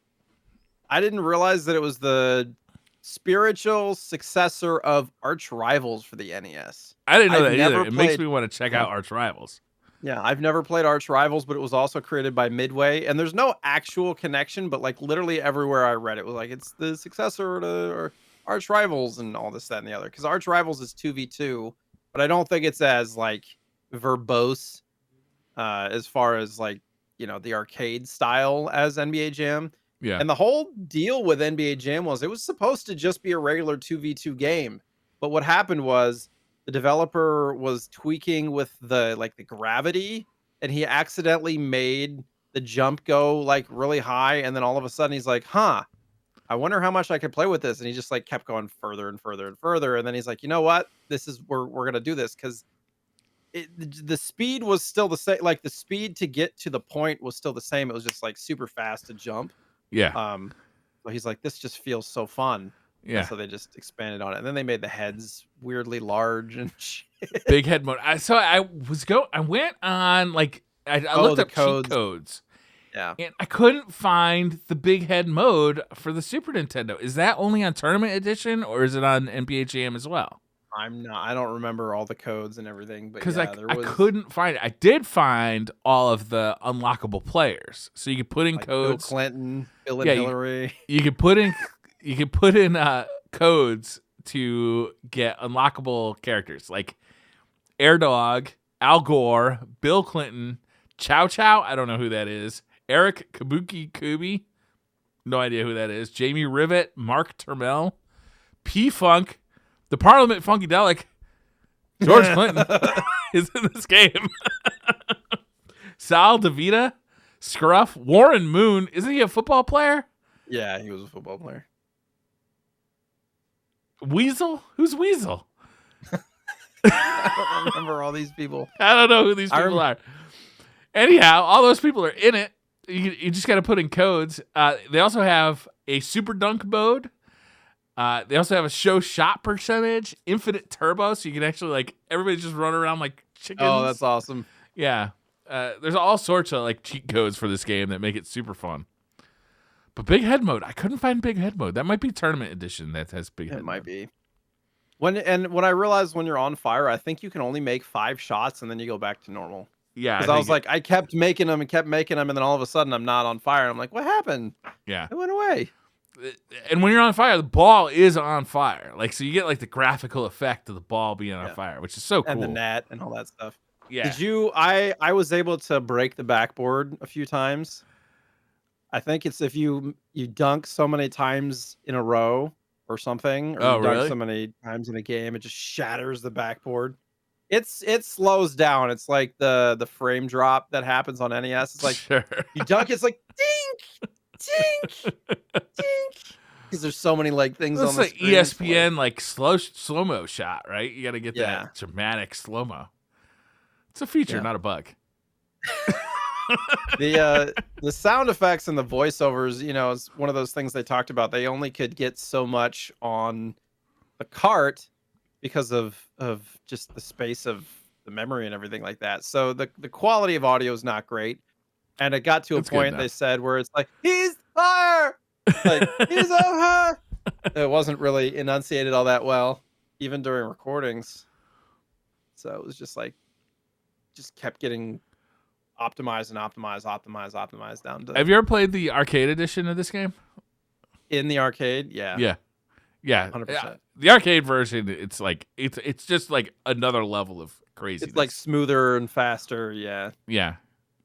I didn't realize that it was the spiritual successor of Arch Rivals for the NES. I didn't know that either. It makes me want to check out Arch Rivals. Yeah, I've never played Arch Rivals, but it was also created by Midway, and there's no actual connection, but like literally everywhere I read it was like it's the successor to or Arch Rivals and all this, that, and the other. Because Arch Rivals is 2v2, but I don't think it's as like verbose as far as like the arcade style as NBA Jam. Yeah. And the whole deal with NBA Jam was it was supposed to just be a regular 2v2 game, but what happened was the developer was tweaking with the gravity, and he accidentally made the jump go like really high, and then all of a sudden he's like, "Huh, I wonder how much I could play with this." And he just like kept going further and further and further, and then he's like, "You know what? This is we're gonna do this because." The speed was still the same. Like the speed to get to the point was still the same. It was just like super fast to jump. Yeah. So he's like, this just feels so fun. And Yeah. so they just expanded on it. And then they made the heads weirdly large and shit. Big head mode. I went on like I looked the up cheat codes. Yeah. And I couldn't find the big head mode for the Super Nintendo. Is that only on Tournament Edition or is it on NBA Jam as well? I don't remember all the codes and everything, but because yeah, I couldn't find it. I did find all of the unlockable players, so you could put in like codes. Bill Clinton, Bill and Hillary. You could put in codes to get unlockable characters like Air Dog, Al Gore, Bill Clinton, Chow Chow. I don't know who that is. Eric Kabuki Kubi. No idea who that is. Jamie Rivet, Mark Turmel, P Funk, the Parliament Funkadelic. George Clinton is in this game. Sal DeVita, Scruff, Warren Moon. Isn't he a football player? Yeah, he was a football player. Weasel? Who's Weasel? I don't remember all these people. I don't know who these people are. Anyhow, all those people are in it. You just got to put in codes. They also have a super dunk mode. They also have a show shot percentage, infinite turbo, so you can actually like everybody just run around like chickens. Oh, that's awesome. Yeah. There's all sorts of like cheat codes for this game that make it super fun. But big head mode, I couldn't find big head mode. That might be Tournament Edition that has big head mode. It might be. When I realized when you're on fire, I think you can only make 5 shots and then you go back to normal. Yeah. Because I was like, I kept making them, and then all of a sudden I'm not on fire. I'm like, what happened? Yeah. It went away. And when you're on fire, the ball is on fire. Like, so you get like the graphical effect of the ball being on fire, which is so cool. And the net and all that stuff. Yeah. Did you? I was able to break the backboard a few times. I think it's if you dunk so many times in a row or something, or you dunk so many times in a game, it just shatters the backboard. It slows down. It's like the frame drop that happens on NES. It's like you dunk, it's like dink, dink, dink. Because there's so many like things on the screen. ESPN like slow-mo shot, right? You got to get that dramatic slow-mo. It's a feature, not a bug. The sound effects and the voiceovers, is one of those things they talked about. They only could get so much on the cart because of just the space of the memory and everything like that. So the quality of audio is not great. And it got to a point they said where it's like, he's fire! Like, he's on fire! It wasn't really enunciated all that well, even during recordings. So it was just like, just kept getting optimized down to... Have you ever played the arcade edition of this game? In the arcade? Yeah. Yeah. 100%. The arcade version, it's like it's just like another level of craziness. It's like smoother and faster, Yeah.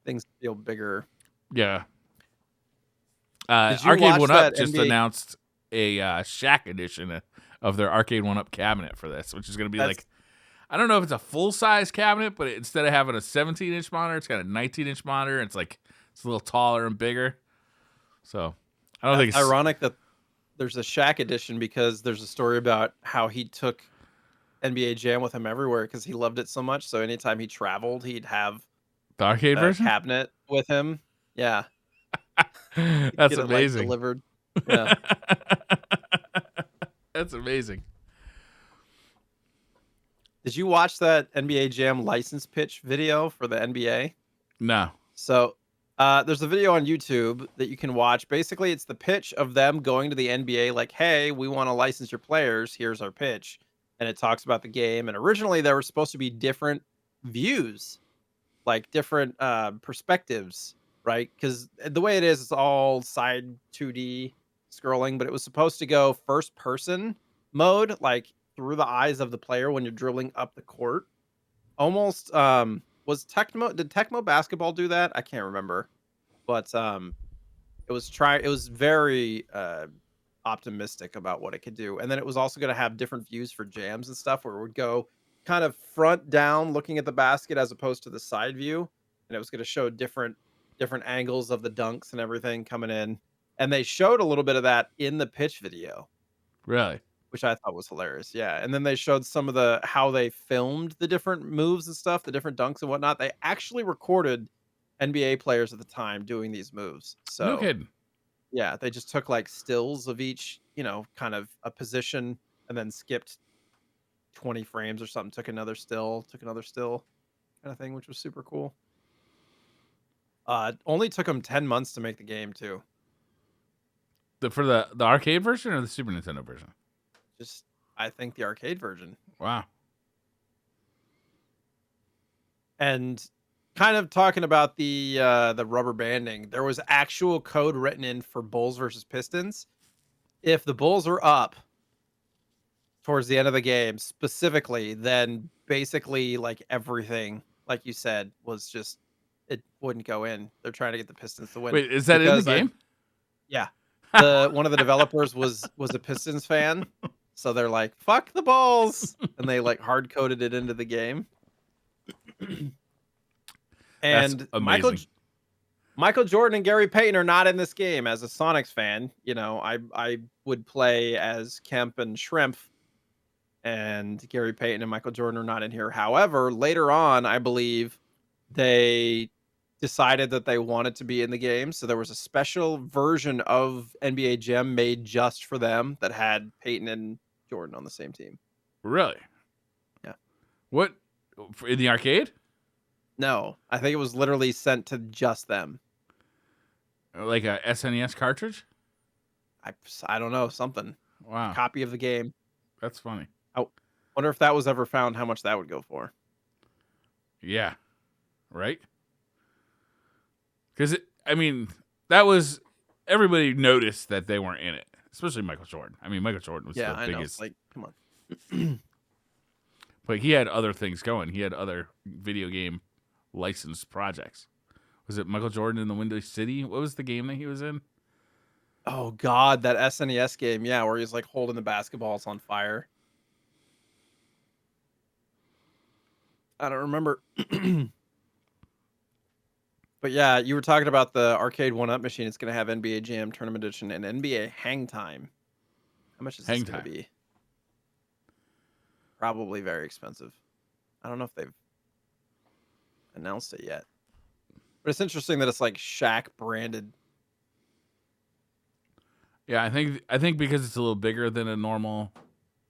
Things feel bigger. Yeah. Arcade 1-Up just announced a Shack edition of their Arcade 1-Up cabinet for this, which is going to be like, I don't know if it's a full-size cabinet, but instead of having a 17-inch monitor, it's got a 19-inch monitor. It's like it's a little taller and bigger. So I don't think it's ironic that there's a Shack edition, because there's a story about how he took NBA Jam with him everywhere because he loved it so much. So anytime he traveled, he'd have the arcade version cabinet with him. Yeah. That's amazing. Delivered. Yeah. That's amazing. Did you watch that NBA Jam license pitch video for the NBA? No. So there's a video on YouTube that you can watch. Basically, it's the pitch of them going to the NBA like, hey, we want to license your players. Here's our pitch. And it talks about the game. And originally, there were supposed to be different views like different perspectives, right? Because the way it is, it's all side 2D scrolling, but it was supposed to go first person mode, like through the eyes of the player when you're dribbling up the court. Almost was Tecmo did Tecmo basketball do that? I can't remember. But it was very optimistic about what it could do. And then it was also going to have different views for jams and stuff where it would go kind of front down looking at the basket as opposed to the side view. And it was going to show different angles of the dunks and everything coming in. And they showed a little bit of that in the pitch video, Really? which I thought was hilarious. Yeah. And then they showed some of the how they filmed the different moves and stuff, the different dunks and whatnot. They actually recorded NBA players at the time doing these moves. No So kidding. yeah, they just took like stills of each, kind of a position and then skipped 20 frames or something, took another still kind of thing, which was super cool. Only took them 10 months to make the game too. For the arcade version or the Super Nintendo version? Just I think the arcade version. Wow. And kind of talking about the rubber banding, there was actual code written in for Bulls versus Pistons. If the Bulls are up towards the end of the game specifically, then basically like everything, like you said, was just it wouldn't go in. They're trying to get the Pistons to win. Wait, is that in the game? Yeah. One of the developers was a Pistons fan. So they're like, fuck the Bulls. And they like hard coded it into the game. And That's amazing. Michael Jordan and Gary Payton are not in this game. As a Sonics fan, I would play as Kemp and Shrimp, and Gary Payton and Michael Jordan are not in here. However, later on, I believe they decided that they wanted to be in the game. So there was a special version of NBA Jam made just for them that had Payton and Jordan on the same team. Really? Yeah. What? In the arcade? No, I think it was literally sent to just them. Like a SNES cartridge? I don't know, something. Wow. A copy of the game. That's funny. I wonder if that was ever found, how much that would go for. Yeah. Right? Because, that was... Everybody noticed that they weren't in it. Especially Michael Jordan. Michael Jordan was the biggest... Like, come on. But he had other things going. He had other video game licensed projects. Was it Michael Jordan in the Windy City? What was the game that he was in? Oh, God, that SNES game. Yeah, where he's like holding the basketballs on fire. I don't remember. But yeah, you were talking about the arcade 1-up machine. It's going to have NBA Jam Tournament Edition and NBA Hang Time. How much is this going to be? Probably very expensive. I don't know if they've announced it yet. But it's interesting that it's like Shaq branded. Yeah, I think because it's a little bigger than a normal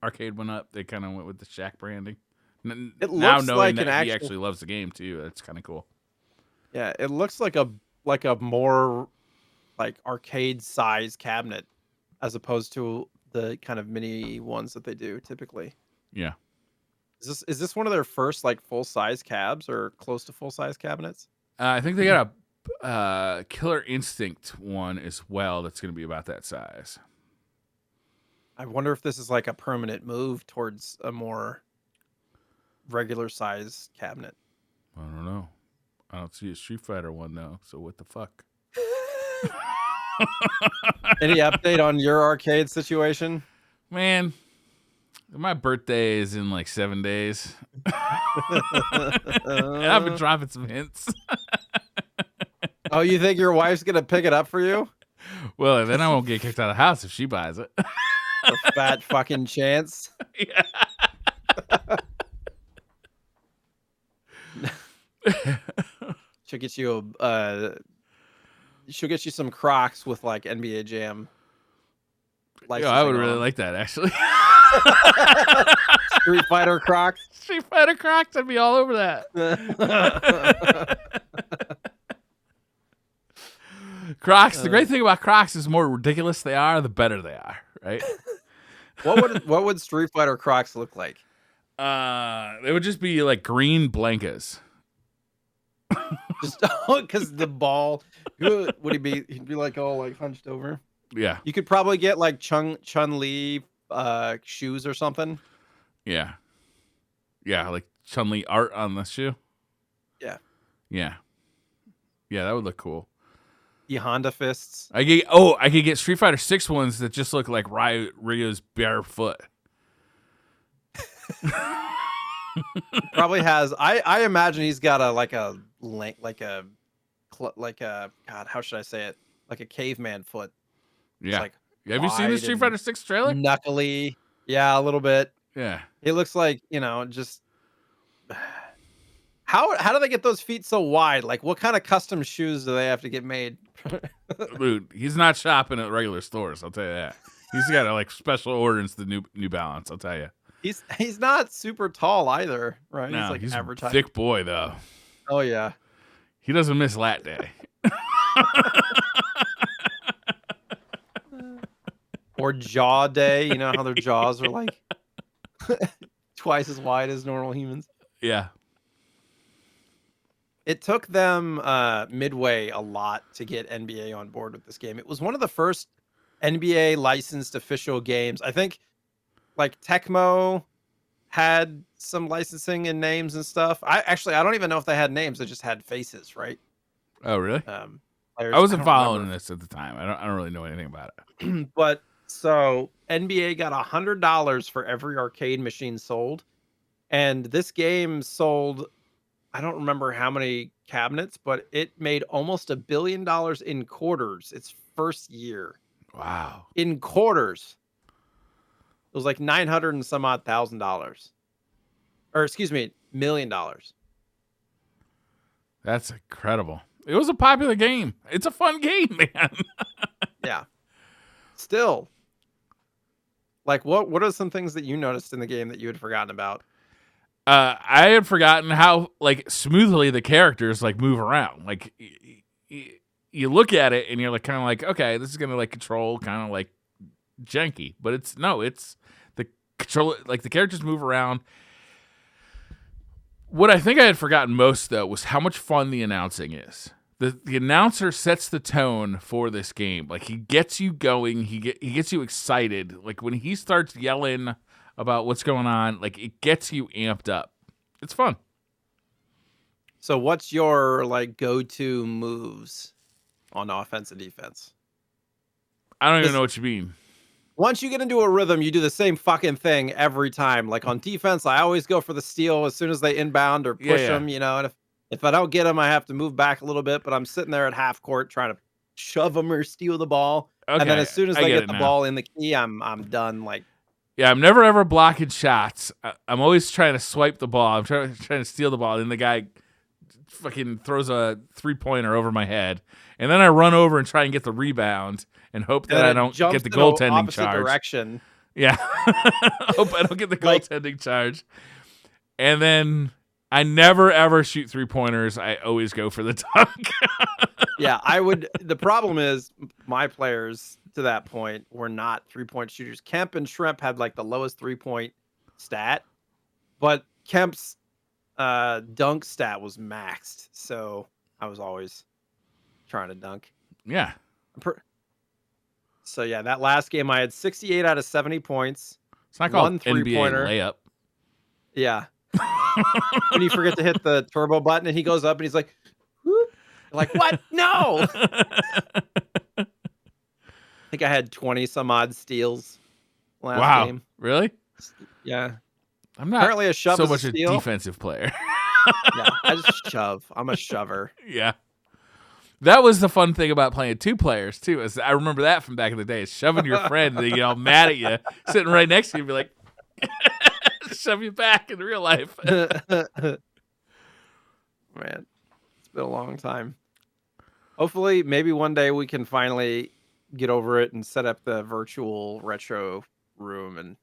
arcade 1-up, they kind of went with the Shaq branding. It now looks knowing like that he actually loves the game too, that's kind of cool. Yeah, it looks like a more like arcade size cabinet as opposed to the kind of mini ones that they do typically. Yeah. Is this one of their first like full size cabs or close to full size cabinets? I think they got a Killer Instinct one as well that's going to be about that size. I wonder if this is like a permanent move towards a more regular size cabinet. I don't know. I don't see a Street Fighter one though, so what the fuck? Any update on your arcade situation? Man, my birthday is in like 7 days. I've been dropping some hints. Oh, you think your wife's gonna pick it up for you? Well, then I won't get kicked out of the house if she buys it. A fat fucking chance. Yeah. She'll get you some Crocs with like NBA Jam. Yeah, I would really like that actually. Street Fighter Crocs. Street Fighter Crocs, I'd be all over that. Crocs. The great thing about Crocs is the more ridiculous they are, the better they are, right? What would Street Fighter Crocs look like? They would just be like green blankets. Just because the ball, would he be? He'd be like all like hunched over. Yeah. You could probably get like Chun-Li shoes or something. Yeah. Yeah, like Chun-Li art on the shoe. Yeah. Yeah. Yeah, that would look cool. The Honda fists. I could get Street Fighter 6 ones that just look like Ryo's bare foot. Probably has. I imagine he's got a God, how should I say it? Like a caveman foot. Yeah. It's like Have you seen the Street Fighter 6 trailer? Knuckly. Yeah, a little bit. Yeah. It looks like, just how do they get those feet so wide? Like what kind of custom shoes do they have to get made? Dude, he's not shopping at regular stores, I'll tell you that. He's got like special orders to New Balance, I'll tell you. He's not super tall either, right? No, he's like he's average a height. thick boy though. Oh yeah. He doesn't miss lat day. Or jaw day, you know how their jaws are like twice as wide as normal humans. Yeah. It took them Midway a lot to get NBA on board with this game. It was one of the first NBA licensed official games. I think like Tecmo had some licensing and names and stuff. I don't even know if they had names. They just had faces, right? Oh, really? Players, I wasn't following this at the time. I don't really know anything about it. But so NBA got $100 for every arcade machine sold, and this game sold, I don't remember how many cabinets, but it made almost $1 billion in quarters its first year. Wow. In quarters. It was like 900 and some odd $1,000. Or excuse me, $1 million. That's incredible. It was a popular game. It's a fun game, man. Yeah. Still. Like what are some things that you noticed in the game that you had forgotten about? I had forgotten how like smoothly the characters like move around. Like you look at it and you're like kind of like, okay, this is gonna like control kind of like janky, but it's the control, like the characters move around. What I think I had forgotten most though was how much fun the announcing is. The announcer sets the tone for this game. Like he gets you going, he gets you excited. Like when he starts yelling about what's going on, like it gets you amped up. It's fun. So what's your like go-to moves on offense and defense? I don't even know what you mean. Once you get into a rhythm, you do the same fucking thing every time. Like on defense, I always go for the steal as soon as they inbound or push them, and if I don't get them, I have to move back a little bit, but I'm sitting there at half court trying to shove them or steal the ball. Okay, and then as soon as they get the ball in the key, I'm done. Like, yeah, I'm never ever blocking shots. I'm always trying to swipe the ball. I'm trying to steal the ball, and the guy fucking throws a 3-pointer over my head, and then I run over and try and get the rebound and hope that I don't get the goaltending charge. Direction. Yeah, hope I don't get the goaltending charge, and then I never ever shoot 3-pointers. I always go for the dunk. Yeah, I would. The problem is my players to that point were not 3-point shooters. Kemp and Shrimp had like the lowest 3-point stat, but Kemp's dunk stat was maxed, so I was always trying to dunk. Yeah. So yeah, that last game I had 68 out of 70 points. It's not called NBA layup. Yeah. When you forget to hit the turbo button and he goes up and he's like, whoop. Like, what? No. I think I had 20 some odd steals last game. Really? Yeah. I'm not apparently a shove so much a defensive player. Yeah, I just shove. I'm a shover. Yeah. That was the fun thing about playing 2 players too. Is I remember that from back in the day. Is shoving your friend and they get all mad at you, sitting right next to you, and be like, shove you back in real life. Man, it's been a long time. Hopefully, maybe one day we can finally get over it and set up the virtual retro room and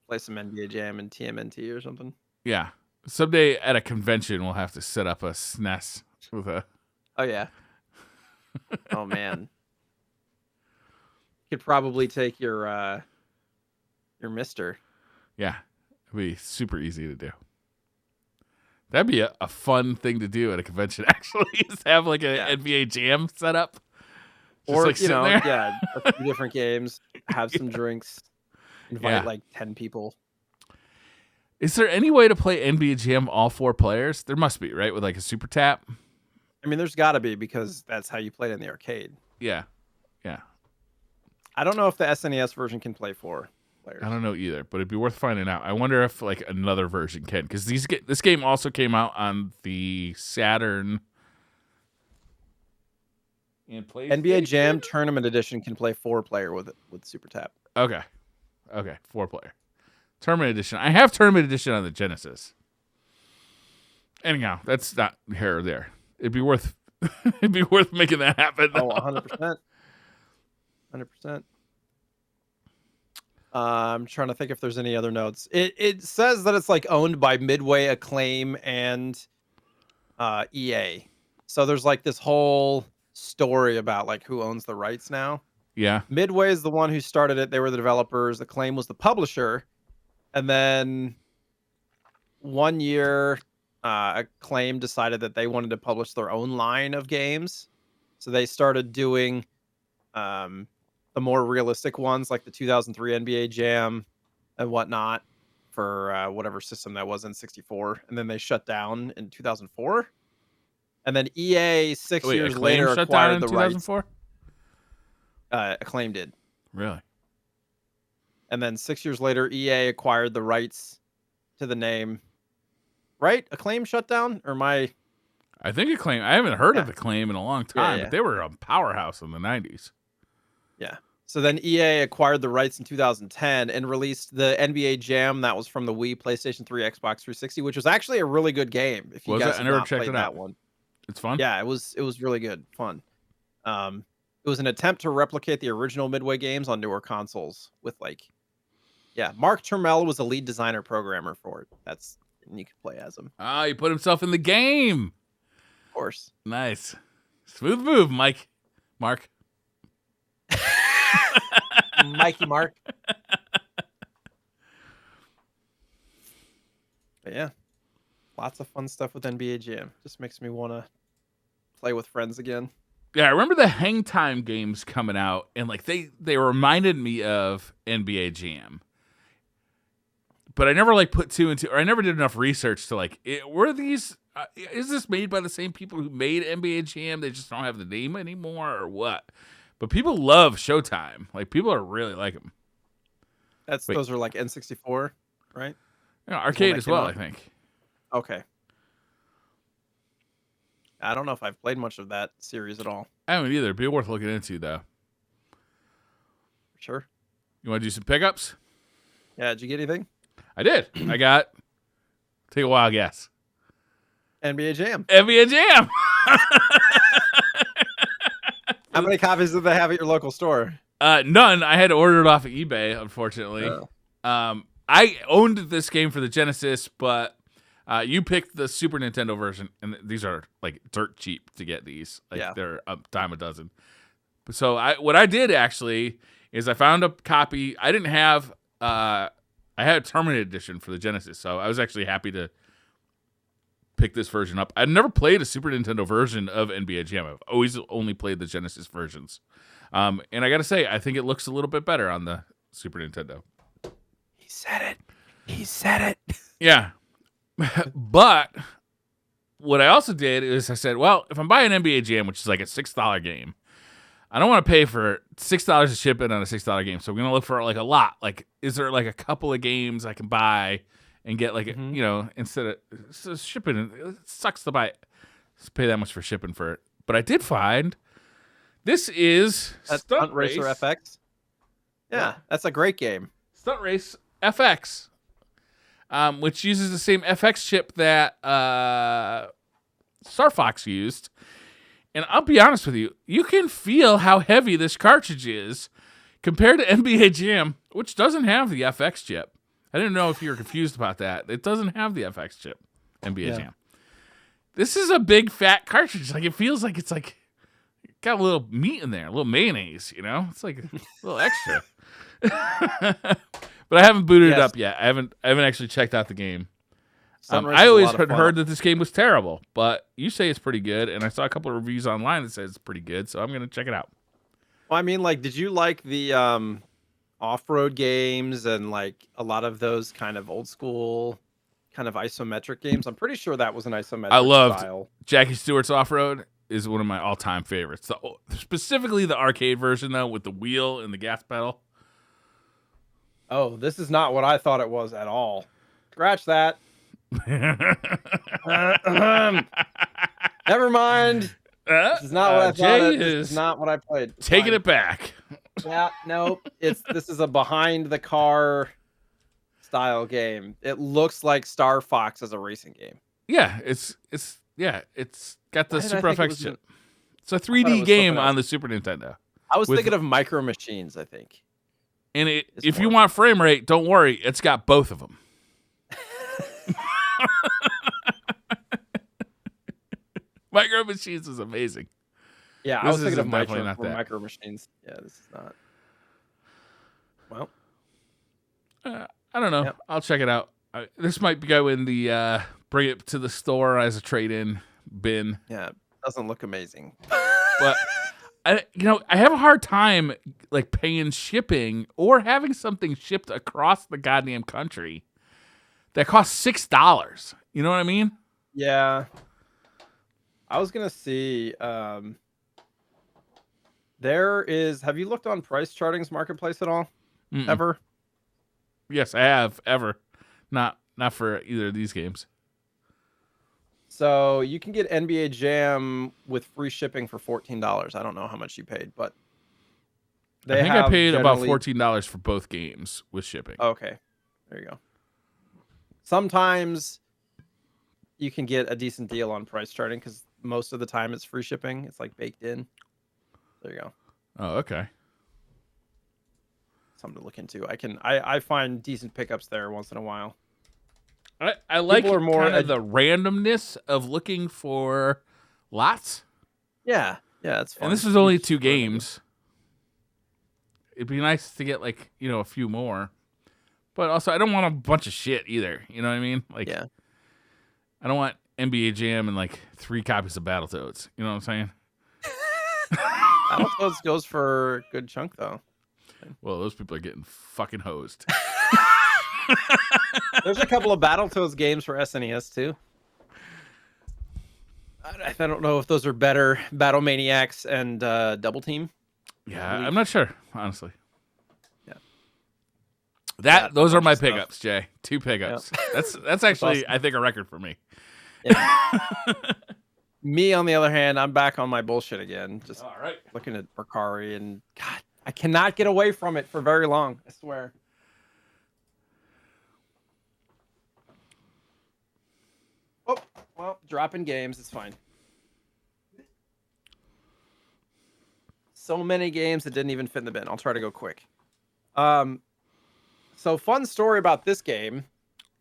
play some NBA Jam and TMNT or something. Yeah. Someday at a convention, we'll have to set up a SNES with a... Oh, yeah. Oh, man. You could probably take your Mister. Yeah. It'd be super easy to do. That'd be a fun thing to do at a convention, actually, is have like an NBA Jam set up. Just or, like you know, there. A few different games, have some drinks, invite like 10 people. Is there any way to play NBA Jam all 4 players? There must be, right? With like a super tap? I mean, there's got to be, because that's how you played in the arcade. Yeah. I don't know if the SNES version can play 4 players. I don't know either, but it'd be worth finding out. I wonder if like another version can, because this game also came out on the Saturn and NBA Jam Tournament Edition can play 4 player with Super Tap. Okay, 4 player Tournament Edition. I have Tournament Edition on the Genesis. Anyhow, that's not here or there. It'd be worth making that happen. Oh, 100%. 100%. I'm trying to think if there's any other notes. It says that it's like owned by Midway, Acclaim, and EA. So there's like this whole story about like who owns the rights now. Yeah. Midway is the one who started it. They were the developers. Acclaim was the publisher. And then one year, Acclaim decided that they wanted to publish their own line of games. So they started doing the more realistic ones, like the 2003 NBA Jam and whatnot, for whatever system that was, in 64. And then they shut down in 2004. And then EA 6 years later acquired the rights. Acclaim did. Really? And then 6 years later, EA acquired the rights to the name. Right? Acclaim shut down? Or I think Acclaim. I haven't heard of Acclaim in a long time, but they were a powerhouse in the 90s. Yeah. So then EA acquired the rights in 2010 and released the NBA Jam that was from the Wii, PlayStation 3, Xbox 360, which was actually a really good game. If you guys have not played that one. It's fun. Yeah, it was really good. Fun. It was an attempt to replicate the original Midway games on newer consoles with Mark Turmel was the lead designer programmer for it. And you could play as him. He put himself in the game. Of course. Nice. Smooth move, Mark. Mikey Mark. But yeah, lots of fun stuff with NBA Jam. Just makes me want to play with friends again. Yeah, I remember the Hang Time games coming out, and like they reminded me of NBA Jam. But I never put 2 and 2, or I never did enough research to were these? Is this made by the same people who made NBA Jam? They just don't have the name anymore, or what? But people love Showtime. People are really like them. Those are like N64, right? Yeah, arcade as well, I think. Okay. I don't know if I've played much of that series at all. I haven't either. It'd be worth looking into, though. Sure. You want to do some pickups? Yeah. Did you get anything? I did. I got. Take a wild guess. NBA Jam. NBA Jam. How many copies did they have at your local store? None. I had to order it off of eBay, unfortunately. Oh. I owned this game for the Genesis, but you picked the Super Nintendo version, and these are dirt cheap to get these. They're a dime a dozen. So what I did actually is I found a copy. I didn't have. I had a Terminated Edition for the Genesis, so I was actually happy to pick this version up. I've never played a Super Nintendo version of NBA Jam. I've always only played the Genesis versions. And I got to say, I think it looks a little bit better on the Super Nintendo. He said it. Yeah. But what I also did is I said, well, if I'm buying NBA Jam, which is like a $6 game, I don't want to pay for $6 to ship it on a $6 game. So I'm going to look for a lot. Is there a couple of games I can buy and get instead of shipping, it sucks to buy it. Just pay that much for shipping for it. But I did find this is Stunt Racer FX. Yeah, that's a great game. Stunt Race FX, which uses the same FX chip that Star Fox used. And I'll be honest with you, you can feel how heavy this cartridge is compared to NBA Jam, which doesn't have the FX chip. I didn't know if you were confused about that. It doesn't have the FX chip, NBA Jam. This is a big fat cartridge. It feels like it's got a little meat in there, a little mayonnaise, It's a little extra. But I haven't booted it up yet. I haven't actually checked out the game. Sunrise I is a always lot of had fun. heard that this game was terrible, but you say it's pretty good, and I saw a couple of reviews online that says it's pretty good, so I'm gonna check it out. Well, I mean, like, did you like the off-road games and like a lot of those kind of old school kind of isometric games? I'm pretty sure that was an I isometric loved style. Jackie Stewart's Off Road is one of my all-time favorites. Specifically the arcade version though, with the wheel and the gas pedal. Oh, this is not what I thought it was at all. Scratch that. Never mind. This is not what I thought. This is not what I played. Taking it back. Yeah, nope. This is a behind the car style game. It looks like Star Fox as a racing game. Yeah, it's got the Super FX chip. It's a 3D game on the Super Nintendo. I was thinking of Micro Machines, I think. And if you want frame rate, don't worry. It's got both of them. Micro Machines is amazing. Yeah, I was thinking of Micro Machines. Yeah, this is not. Well, I don't know. Yep. I'll check it out. This might go in the bring it to the store as a trade-in bin. Yeah, it doesn't look amazing. But I have a hard time like paying shipping or having something shipped across the goddamn country that costs $6. You know what I mean? Yeah. I was gonna see. There is. Have you looked on Price Charting's marketplace at all? Mm-mm. Ever? Yes, I have. Ever. Not for either of these games. So you can get NBA Jam with free shipping for $14. I don't know how much you paid, but I think I paid about $14 for both games with shipping. Okay, there you go. Sometimes you can get a decent deal on Price Charting because most of the time it's free shipping. It's like baked in. There you go. Oh, okay. Something to look into. I find decent pickups there once in a while. I like kind of the randomness of looking for lots. Yeah, it's fun. And this is only 2 games. It'd be nice to get like, a few more. But also I don't want a bunch of shit either. You know what I mean? Like, yeah. I don't want NBA Jam and like 3 copies of Battletoads. You know what I'm saying? Battletoads goes for a good chunk though. Well, those people are getting fucking hosed. There's a couple of Battletoads games for SNES too. I don't know if those are better. Battle Maniacs and Double Team. Yeah, I'm not sure, honestly. Yeah. Those are my pickups, Jay. 2 pickups. Yep. That's actually, awesome. I think, a record for me. Yeah. Me, on the other hand, I'm back on my bullshit again. Just looking at Mercari, and God, I cannot get away from it for very long. I swear. Oh, well, dropping games. It's fine. So many games that didn't even fit in the bin. I'll try to go quick. So fun story about this game.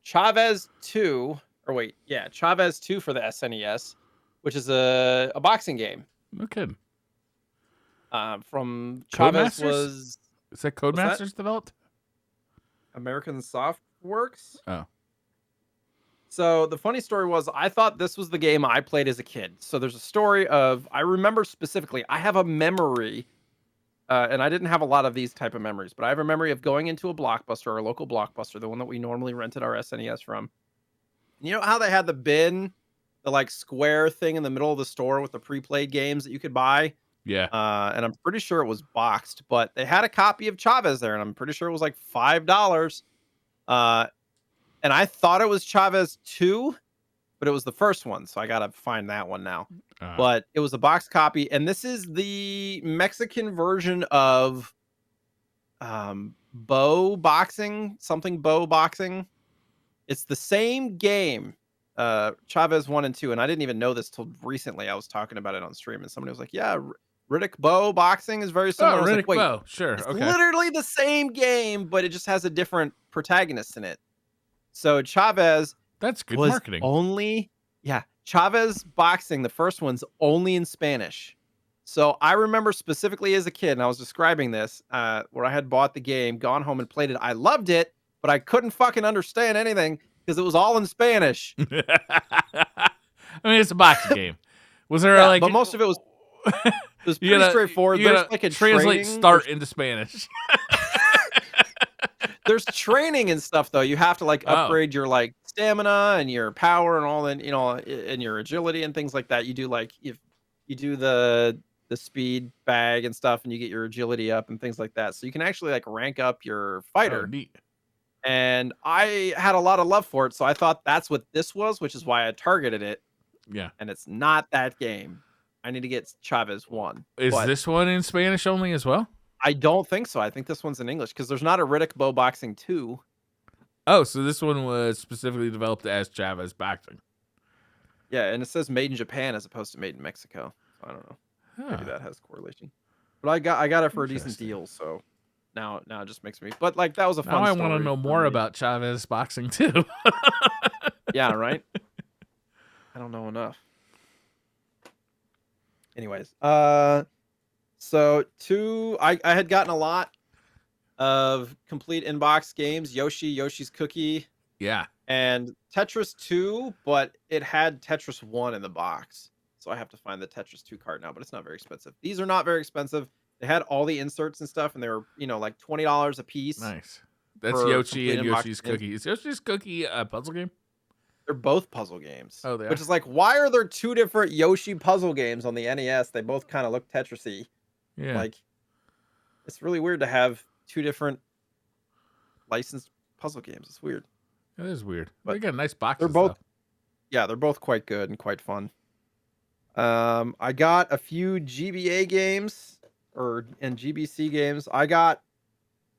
Chavez 2 for the SNES, which is a boxing game. No kidding. From Chavez Is that Codemasters developed? American Softworks. Oh. So the funny story was, I thought this was the game I played as a kid. So there's a story of, I remember specifically, I have a memory, and I didn't have a lot of these type of memories, but I have a memory of going into a Blockbuster, or a local Blockbuster, the one that we normally rented our SNES from. You know how they had the bin, the like square thing in the middle of the store with the pre-played games that you could buy? Yeah. And I'm pretty sure it was boxed, but they had a copy of Chavez there, and I'm pretty sure it was like $5. And I thought it was Chavez 2, but it was the first one, so I gotta find that one now. But it was a box copy, and this is the Mexican version of Bow Boxing, Bow Boxing. It's the same game, Chavez 1 and 2, and I didn't even know this till recently. I was talking about it on stream, and somebody was like, yeah, Riddick Bowe Boxing is very similar. Oh, Riddick Bowe, sure. It's literally the same game, but it just has a different protagonist in it. So Chavez, that's good marketing. Chavez Boxing, the first one's only in Spanish. So I remember specifically as a kid, and I was describing this, where I had bought the game, gone home and played it. I loved it, but I couldn't fucking understand anything. because it was all in Spanish. I mean, it's a boxing game. Was there like? But most of it was pretty straightforward. You There's like a translate training. start into Spanish. There's training and stuff though. You have to like upgrade your like stamina and your power and all that, and your agility and things like that. You do like if you do the speed bag and stuff, and you get your agility up and things like that. So you can actually like rank up your fighter. Oh, neat. And I had a lot of love for it, so I thought that's what this was, which is why I targeted it. Yeah. And it's not that game. I need to get Chavez 1. Is this one in Spanish only as well? I don't think so. I think this one's in English because there's not a Riddick Bow Boxing 2. Oh, so this one was specifically developed as Chavez Boxing. Yeah, and it says made in Japan as opposed to made in Mexico. So I don't know. Maybe that has correlation. But I got it for a decent deal, so now it just makes me. But like that was a fun. Now I want to know more about Chavez Boxing too. Yeah, right. I don't know enough. Anyways, so I had gotten a lot of complete inbox games, Yoshi's Cookie. Yeah. And Tetris 2, but it had Tetris 1 in the box. So I have to find the Tetris 2 cart now, but it's not very expensive. These are not very expensive. They had all the inserts and stuff, and they were, like $20 a piece. Nice. That's Yoshi and Yoshi's Cookie. Is Yoshi's Cookie a puzzle game? They're both puzzle games. Oh, they are? Which is like, why are there two different Yoshi puzzle games on the NES? They both kind of look Tetris-y. Yeah. Like, it's really weird to have two different licensed puzzle games. It's weird. That is weird. But they got nice boxes. They're both, yeah, they're both quite good and quite fun. I got a few GBA games and GBC games. Have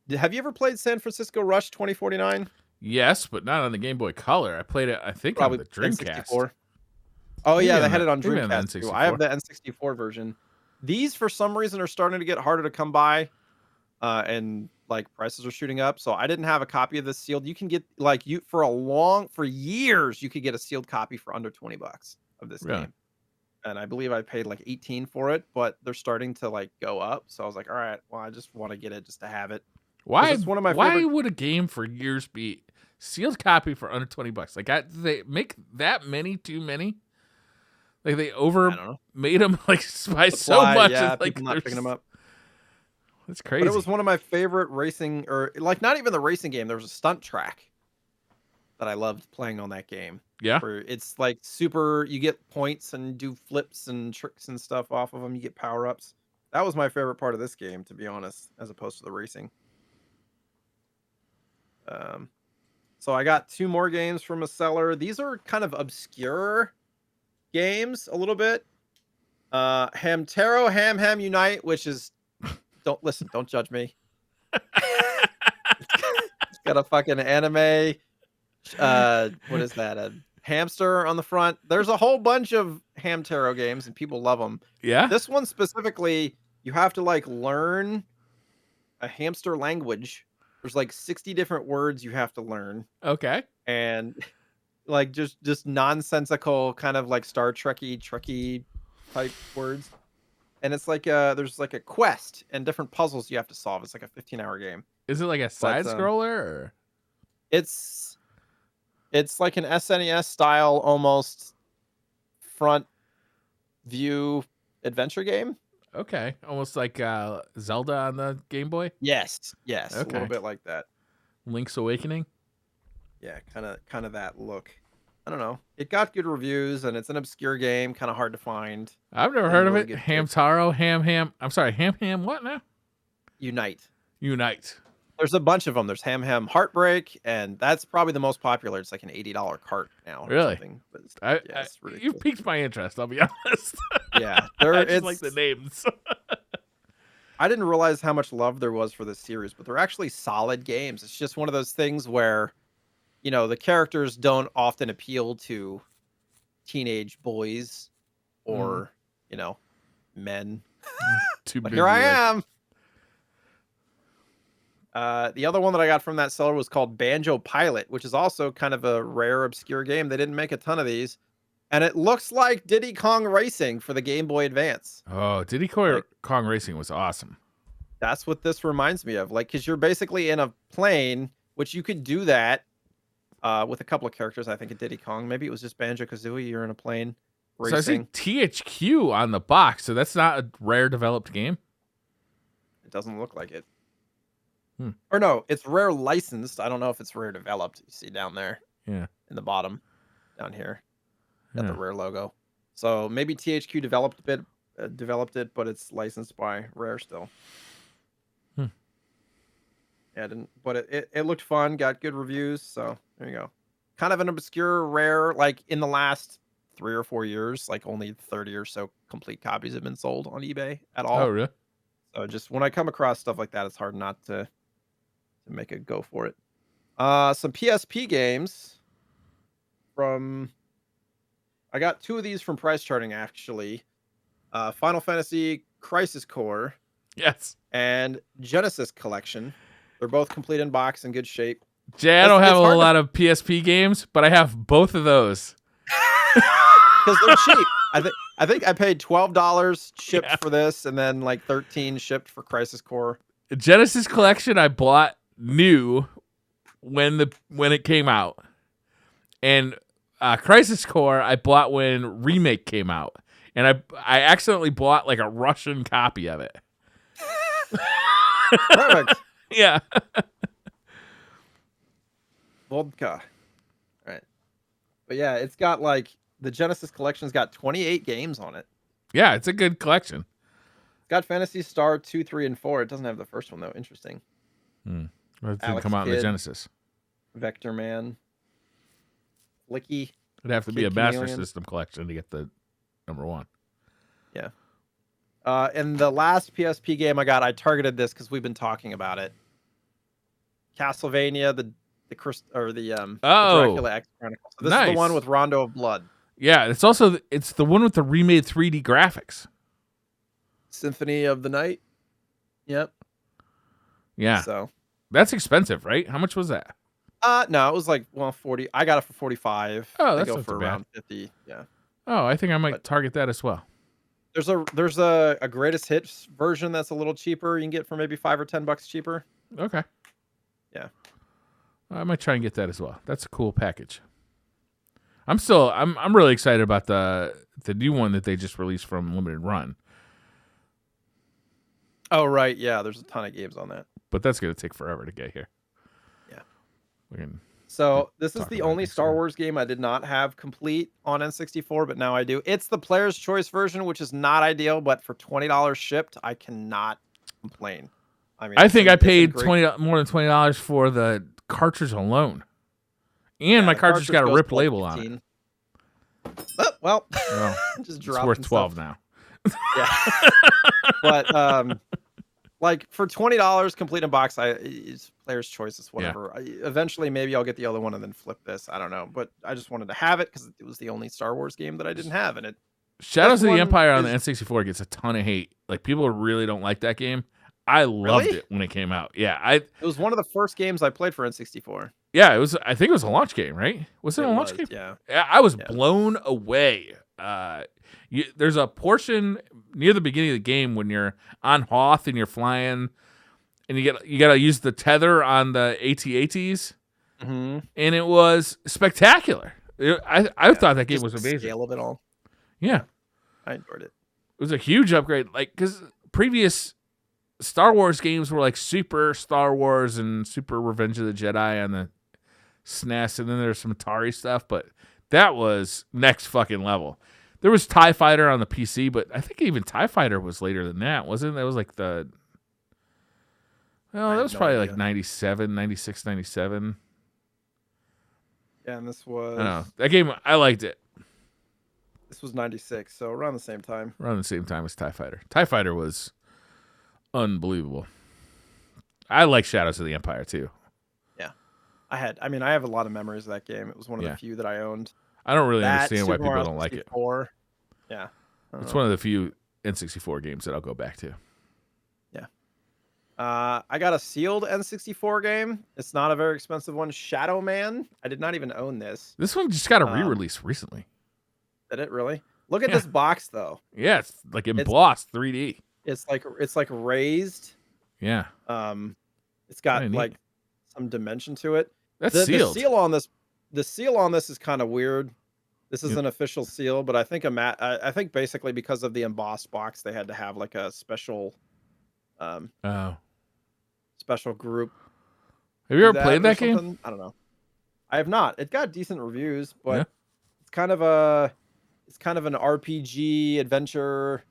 you ever played San Francisco Rush 2049? Yes, but not on the Game Boy Color. I played it, I think, Probably on the Dreamcast. N64. Oh, yeah, they had it on Dreamcast too. I have the N64 version. These, for some reason, are starting to get harder to come by, and like prices are shooting up. So I didn't have a copy of this sealed. You can get for years, you could get a sealed copy for under $20 of this game. And I believe I paid like 18 for it, but they're starting to like go up. So I was like, all right, well, I just want to get it just to have it. Why? It's one of my why would a game for years be sealed copy for under $20? Like, they make that many too many. Like they made them like by so much. Yeah, like people not picking them up. That's crazy. But it was one of my favorite racing, or like not even the racing game. There was a stunt track that I loved playing on that game. Yeah, where it's like super. You get points and do flips and tricks and stuff off of them. You get power ups. That was my favorite part of this game, to be honest, as opposed to the racing. So I got 2 more games from a seller. These are kind of obscure games a little bit. Hamtaro Ham Unite, which is don't judge me. It's got a fucking anime. What is that? A hamster on the front. There's a whole bunch of Hamtaro games and people love them. Yeah. This one specifically, you have to like learn a hamster language. There's like 60 different words you have to learn. Okay. And like just nonsensical kind of like Star Trekky type words. And it's like there's like a quest and different puzzles you have to solve. It's like a 15-hour game. Is it like a side scroller or? It's like an SNES style almost front view adventure game. Okay, almost like Zelda on the Game Boy. Yes, okay. A little bit like that. Link's Awakening. Yeah, kind of that look. I don't know. It got good reviews, and it's an obscure game, kind of hard to find. I've never heard of it. Hamtaro, Ham. I'm sorry, Ham. What now? Unite. There's a bunch of them. There's Ham Heartbreak, and that's probably the most popular. It's like an $80 cart now. Really? But it's you piqued my interest. I'll be honest. Yeah, I just like the names. I didn't realize how much love there was for this series, but they're actually solid games. It's just one of those things where, the characters don't often appeal to teenage boys or, men. But here I am. The other one that I got from that seller was called Banjo Pilot, which is also kind of a rare, obscure game. They didn't make a ton of these. And it looks like Diddy Kong Racing for the Game Boy Advance. Oh, Diddy Kong Racing was awesome. That's what this reminds me of. Like, because you're basically in a plane, which you could do that with a couple of characters. I think at Diddy Kong. Maybe it was just Banjo-Kazooie. You're in a plane So I see racing. THQ on the box, so that's not a Rare developed game? It doesn't look like it. Hmm. Or no, it's Rare licensed. I don't know if it's Rare developed. You see down there. Yeah. In the bottom, down here, got Yeah. the Rare logo. So maybe THQ developed it, but it's licensed by Rare still. Hmm. Yeah, but it looked fun. Got good reviews. So there you go. Kind of an obscure Rare. Like in the last 3 or 4 years, like only 30 or so complete copies have been sold on eBay at all. Oh, really? So just when I come across stuff like that, it's hard not to make a go for it. Some PSP games I got 2 of these from Price Charting actually. Final Fantasy Crisis Core. Yes. And Genesis Collection. They're both complete in box in good shape. Jay, I don't have a lot of PSP games, but I have both of those. Because they're cheap. I think I paid $12 shipped for this, and then like $13 shipped for Crisis Core. Genesis Collection I bought new when it came out, and Crisis Core I bought when Remake came out, and I accidentally bought like a Russian copy of it. Perfect. Yeah. Vodka. All right. But yeah, it's got like the Genesis Collection's got 28 games on it. Yeah, it's a good collection. It's got Phantasy Star 2, 3, and 4. It doesn't have the first one though. Interesting. Well, it didn't Alex come out in the Kidd. Genesis. Vector Man. Flicky. It'd have to be Kid a Master Chameleon. System collection to get the #1. Yeah. And the last PSP game I got, I targeted this because we've been talking about it. Castlevania, the Dracula X Chronicles. So this is the one with Rondo of Blood. Yeah, it's the one with the remade 3D graphics. Symphony of the Night. Yep. Yeah. So that's expensive, right? How much was that? No, it was like 40. I got it for 45. Oh, that's I go not for too bad. around 50. Yeah. Oh, I think I might target that as well. There's a greatest hits version that's a little cheaper. You can get for maybe $5 or $10 cheaper. Okay. Yeah. I might try and get that as well. That's a cool package. I'm really excited about the new one that they just released from Limited Run. Oh right, yeah. There's a ton of games on that. But that's gonna take forever to get here. Yeah. So this is the only Star Wars game I did not have complete on N64, but now I do. It's the player's choice version, which is not ideal, but for $20 shipped, I cannot complain. I mean, I think I paid more than $20 for the cartridge alone, and my cartridge got a ripped label on it. Oh, well, just it's worth 12 now. Yeah, but like for $20 complete in box, it's player's choices, whatever. Yeah. Eventually, maybe I'll get the other one and then flip this. I don't know, but I just wanted to have it because it was the only Star Wars game that I didn't have, and it. Shadows of the Empire on the N64 gets a ton of hate. Like people really don't like that game. I loved it when it came out. Yeah, it was one of the first games I played for N64. Yeah, it was. I think it was a launch game, right? Was it a launch game? Yeah. I was blown away. There's a portion near the beginning of the game when you're on Hoth and you're flying, and you got to use the tether on the AT-ATs, and it was spectacular. I thought that game was amazing. The scale of it all. Yeah, I enjoyed it. It was a huge upgrade, like because previous Star Wars games were like Super Star Wars and Super Revenge of the Jedi on the SNES, and then there's some Atari stuff, but that was next fucking level. There was TIE Fighter on the PC, but I think even TIE Fighter was later than that, wasn't it? That was like that was probably like 97, 96, 97. Yeah, and this was... I don't know. That game, I liked it. This was 96, so around the same time. Around the same time as TIE Fighter. TIE Fighter was unbelievable. I like Shadows of the Empire, too. Yeah. I have a lot of memories of that game. It was one of the few that I owned. I don't really understand why people don't like it. Yeah. It's one of the few N64 games that I'll go back to. Yeah. I got a sealed N64 game. It's not a very expensive one. Shadow Man. I did not even own this. This one just got a re-release recently. Did it really? Look at this box though. Yeah, it's like embossed 3D. It's like raised. Yeah. It's got like some dimension to it. That's sealed. The seal on this. the seal on this is kind of weird. This is an official seal, but I think I think basically because of the embossed box, they had to have like a special um Oh. special group Have you do ever that played or that game? something. I don't know. I have not. It got decent reviews, Yeah. but it's kind of an RPG adventure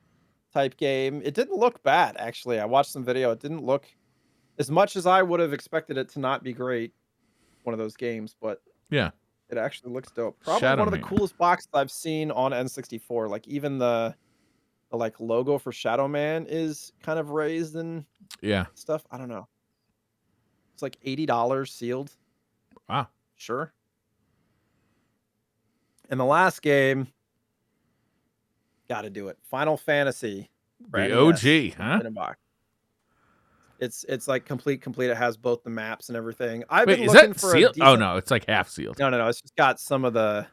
type game. It didn't look bad actually. I watched some video. It didn't look as much as I would have expected it to not be great. One of those games, but Yeah. it actually looks dope. Probably Shadow one of the Man. coolest boxes I've seen on N64. Like even the like logo for Shadow Man is kind of raised and Yeah. stuff. I don't know. It's like $80 sealed. Wow. Sure. And the last game, got to do it. Final Fantasy. For The NES, OG, huh? in a box. It's like complete. It has both the maps and everything. I've Wait, been is looking that for a sealed? decent. Oh no, it's like half sealed. No. It's just got some of the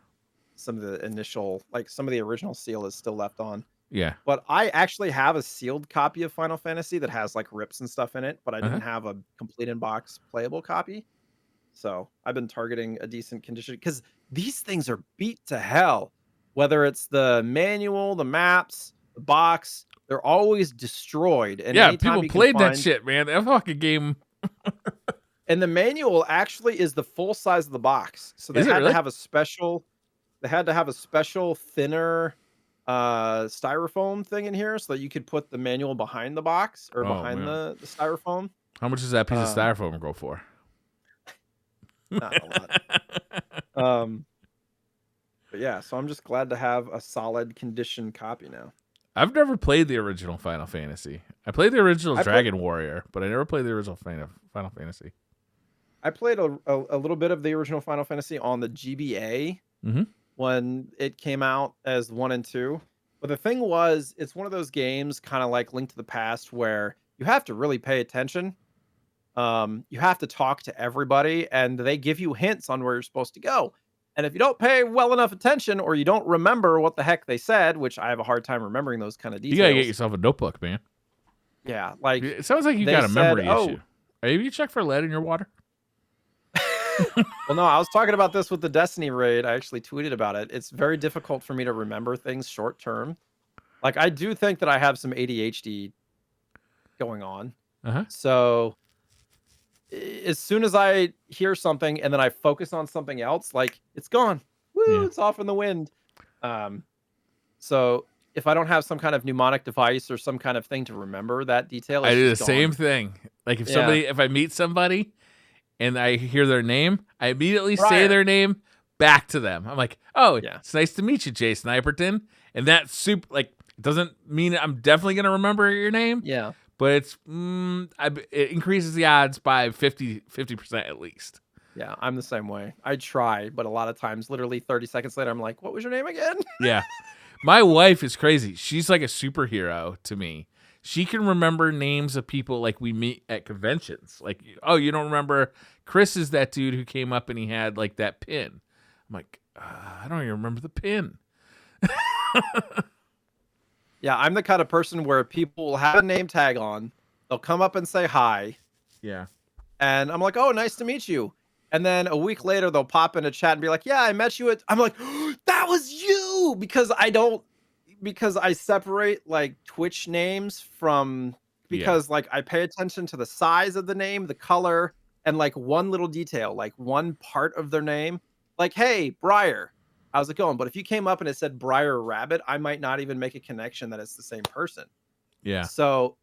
initial, like some of the original seal is still left on. Yeah. But I actually have a sealed copy of Final Fantasy that has like rips and stuff in it, but I Uh-huh. didn't have a complete in box playable copy. So I've been targeting a decent condition because these things are beat to hell. Whether it's the manual, the maps, the box, they're always destroyed. And Yeah, anytime people you can played that find, shit, man. That fucking game. and the manual actually is the full size of the box. So they Is it had to really? have a special, thinner styrofoam thing in here so that you could put the manual behind the box or Oh behind man. the styrofoam. How much does that piece of Um, styrofoam go for? Not a lot. Um, but yeah, so I'm just glad to have a solid condition copy now. I've never played the original Final Fantasy. I played the original I played, Dragon Warrior, but I never played the original Final Fantasy. I played a little bit of the original Final Fantasy on the GBA Mm-hmm. when it came out as 1 and 2. But the thing was, it's one of those games kind of like Link to the Past where you have to really pay attention. You have to talk to everybody and they give you hints on where you're supposed to go. And if you don't pay well enough attention or you don't remember what the heck they said, which I have a hard time remembering those kind of You gotta get details. yourself a notebook, man. Yeah, like It sounds like you they got a said, memory "Oh, issue. Have you checked for lead in your water? well, no, I was talking about this with the Destiny raid. I actually tweeted about it. It's very difficult for me to remember things short term. Like I do think that I have some ADHD going on. Uh-huh. So as soon as I hear something and then I focus on something else, like it's gone. Woo, Yeah. it's off in the wind. Um, so if I don't have some kind of mnemonic device or some kind of thing to remember that detail, I it's do the just same gone. thing. Like if Yeah. if I meet somebody and I hear their name, I immediately say Briar. their name back to them. I'm like, oh, Yeah. it's nice to meet you, JSniperton. And that doesn't mean I'm definitely gonna remember your name. Yeah. But it's it increases the odds by 50% at least. Yeah, I'm the same way. I try, but a lot of times, literally 30 seconds later, I'm like, what was your name again? Yeah. My wife is crazy. She's like a superhero to me. She can remember names of people like we meet at conventions. Like, oh, you don't remember Chris is that dude who came up and he had like that pin. I'm like, I don't even remember the pin. Yeah, I'm the kind of person where people will have a name tag on. They'll come up and say hi. Yeah. And I'm like, oh, nice to meet you. And then a week later, they'll pop in a chat and be like, yeah, I met you at. I'm like, oh, that was you. Because I separate like Twitch names from, because like I pay attention to the size of the name, the color, and like one little detail, like one part of their name. Like, hey, Briar, how's it going? But if you came up and it said Briar Rabbit, I might not even make a connection that it's the same person. Yeah. So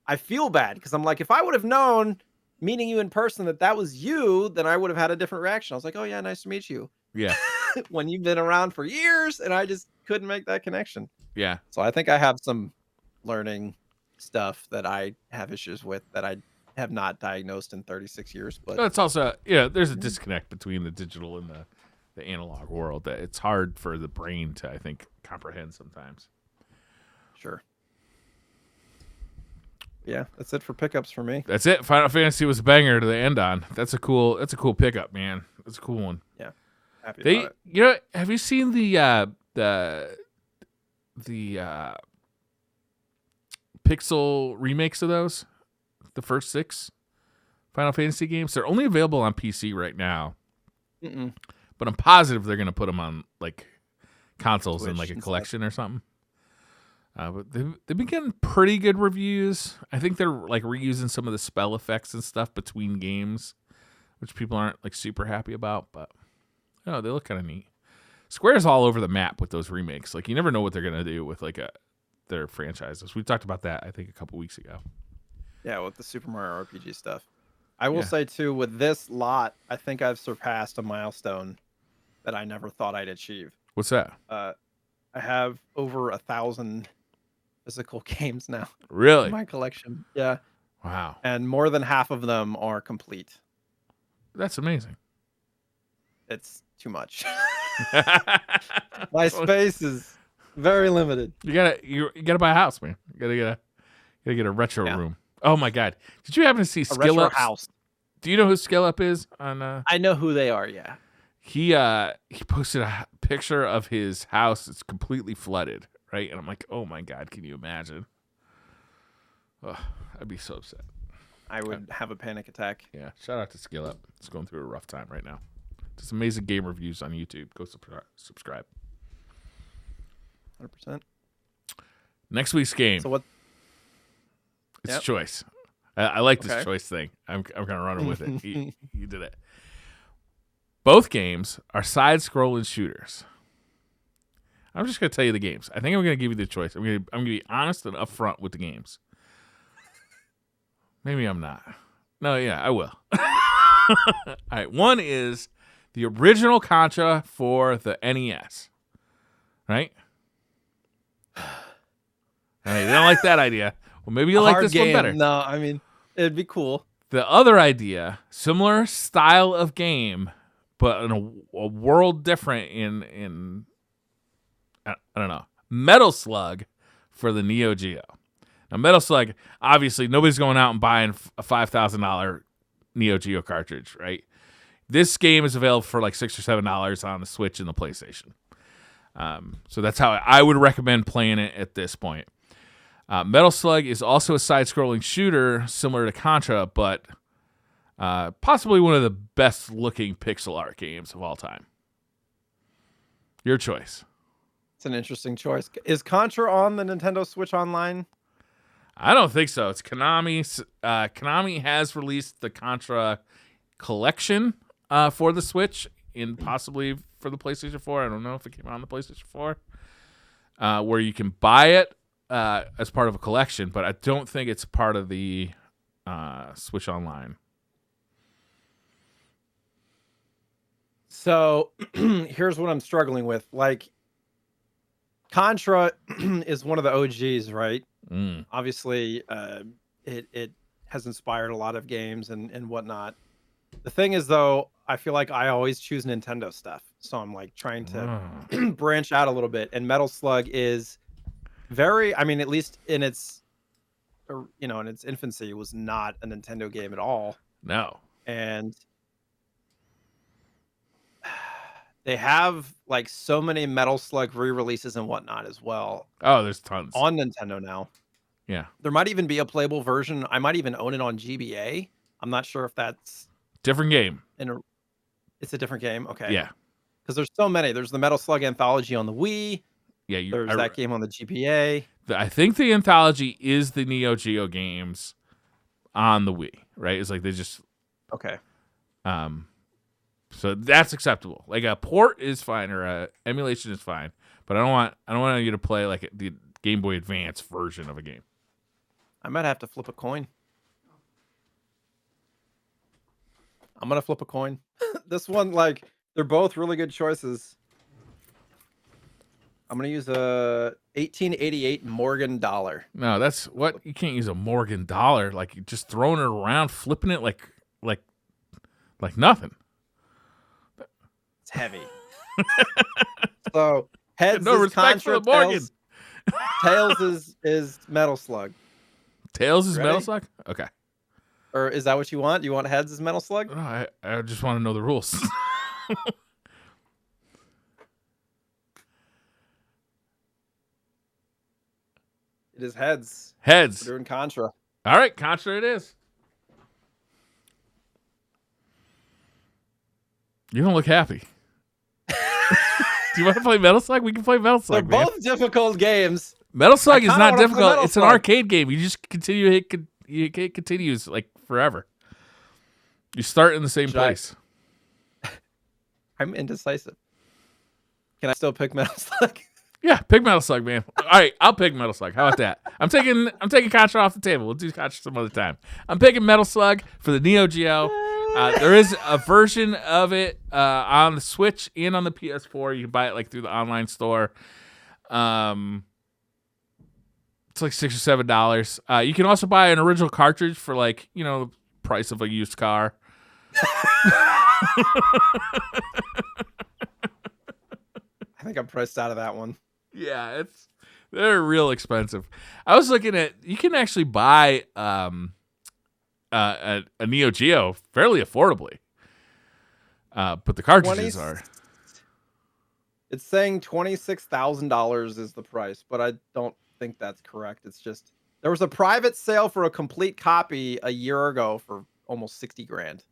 I feel bad because I'm like, if I would have known meeting you in person that was you, then I would have had a different reaction. I was like, oh yeah, nice to meet you. Yeah. When you've been around for years and I just couldn't make that connection. Yeah. So I think I have some learning stuff that I have issues with that I have not diagnosed in 36 years. But it's also, there's a disconnect between the digital and the analog world that it's hard for the brain to, I think, comprehend sometimes. Sure. Yeah, that's it for pickups for me. That's it. Final Fantasy was a banger to the end on. That's a cool pickup, man. That's a cool one. Yeah. Happy about it. Have you seen the pixel remakes of those? The first 6 Final Fantasy games? They're only available on PC right now. Mm-mm. but I'm positive they're gonna put them on like consoles in Switch like a and collection or something. But they've been getting pretty good reviews. I think they're like reusing some of the spell effects and stuff between games, which people aren't like super happy about. But they look kind of neat. Square's all over the map with those remakes. Like you never know what they're gonna do with like their franchises. We talked about that I think a couple weeks ago. Yeah, with the Super Mario RPG stuff. I will say too, with this lot, I think I've surpassed a milestone that I never thought I'd achieve. What's that? I have over 1,000 physical games now Really? in my collection. Yeah. Wow. And more than half of them are complete. That's amazing. It's too much. My space is very limited. You gotta buy a house, man. You gotta get a retro room. Oh my god! Did you happen to see Skill Up house? Do you know who Skill Up is? I know who they are. Yeah. He posted a picture of his house. It's completely flooded, right? And I'm like, oh my god, can you imagine? Oh, I'd be so upset. I would have a panic attack. Yeah. Shout out to Skill Up. It's going through a rough time right now. Just amazing game reviews on YouTube. Go subscribe. 100%. Next week's game. So what? It's choice. I like this choice thing. I'm gonna run with it. You did it. Both games are side-scrolling shooters. I'm just gonna tell you the games. I think I'm gonna give you the choice. I'm gonna be honest and upfront with the games. Maybe I'm not. No, yeah, I will. All right. One is the original Contra for the NES. Right? All right, you don't like that idea. Well, maybe you'll like this one better. No, I mean, it'd be cool. The other idea, similar style of game, but in a world different in I don't know, Metal Slug for the Neo Geo. Now, Metal Slug, obviously, nobody's going out and buying a $5,000 Neo Geo cartridge, right? This game is available for like $6 or $7 on the Switch and the PlayStation. So that's how I would recommend playing it at this point. Metal Slug is also a side-scrolling shooter similar to Contra, but possibly one of the best-looking pixel art games of all time. Your choice. It's an interesting choice. Is Contra on the Nintendo Switch Online? I don't think so. It's Konami. Konami has released the Contra collection for the Switch and possibly for the PlayStation 4. I don't know if it came out on the PlayStation 4, where you can buy it as part of a collection, but I don't think it's part of the Switch Online. So here's what I'm struggling with. Like, Contra is one of the OGs, right? Obviously, it has inspired a lot of games and whatnot. The thing is, though, I feel like I always choose Nintendo stuff. So I'm like trying to branch out a little bit. And Metal Slug is very, I mean, at least in its, in its infancy, it was not a Nintendo game at all. No. And they have like so many Metal Slug re-releases and whatnot as well. Oh, there's tons on Nintendo now. Yeah. There might even be a playable version. I might even own it on GBA. I'm not sure if that's different game. It's a different game. Okay. Yeah. Because there's so many. There's the Metal Slug Anthology on the Wii. Yeah. There's that game on the GBA. I think the Anthology is the Neo Geo games on the Wii, right? It's like they just okay. So that's acceptable. Like a port is fine or a emulation is fine, but I don't want you to play like the Game Boy Advance version of a game. I might have to flip a coin. I'm gonna flip a coin. This one, like, they're both really good choices. I'm gonna use a 1888 Morgan dollar. No, that's what you can't use a Morgan dollar. Like you're just throwing it around, flipping it like nothing. It's heavy. So heads no is respect Contra, for the Morgan. Tails is Metal Slug. Tails is Metal Slug? Okay. Or is that what you want? You want heads as Metal Slug? No, I just want to know the rules. It is heads. Heads. We're doing Contra. All right, Contra it is. You don't look happy. Do you want to play Metal Slug? We can play Metal Slug. They're man. both difficult games. Metal Slug is not difficult. It's an Slug. arcade game. You just continue it continues like forever. You start in the same place. I'm indecisive. Can I still pick Metal Slug? Yeah, pick Metal Slug, man. All right, I'll pick Metal Slug. How about that? I'm taking Contra off the table. We'll do Contra some other time. I'm picking Metal Slug for the Neo Geo. There is a version of it on the Switch and on the PS4. You can buy it like through the online store. It's like $6 or $7. You can also buy an original cartridge for like the price of a used car. I think I'm priced out of that one. Yeah, they're real expensive. I was looking at you can actually buy a Neo Geo fairly affordably, but the cartridges are. It's saying $26,000 is the price, but I don't think that's correct. It's just there was a private sale for a complete copy a year ago for almost 60 grand.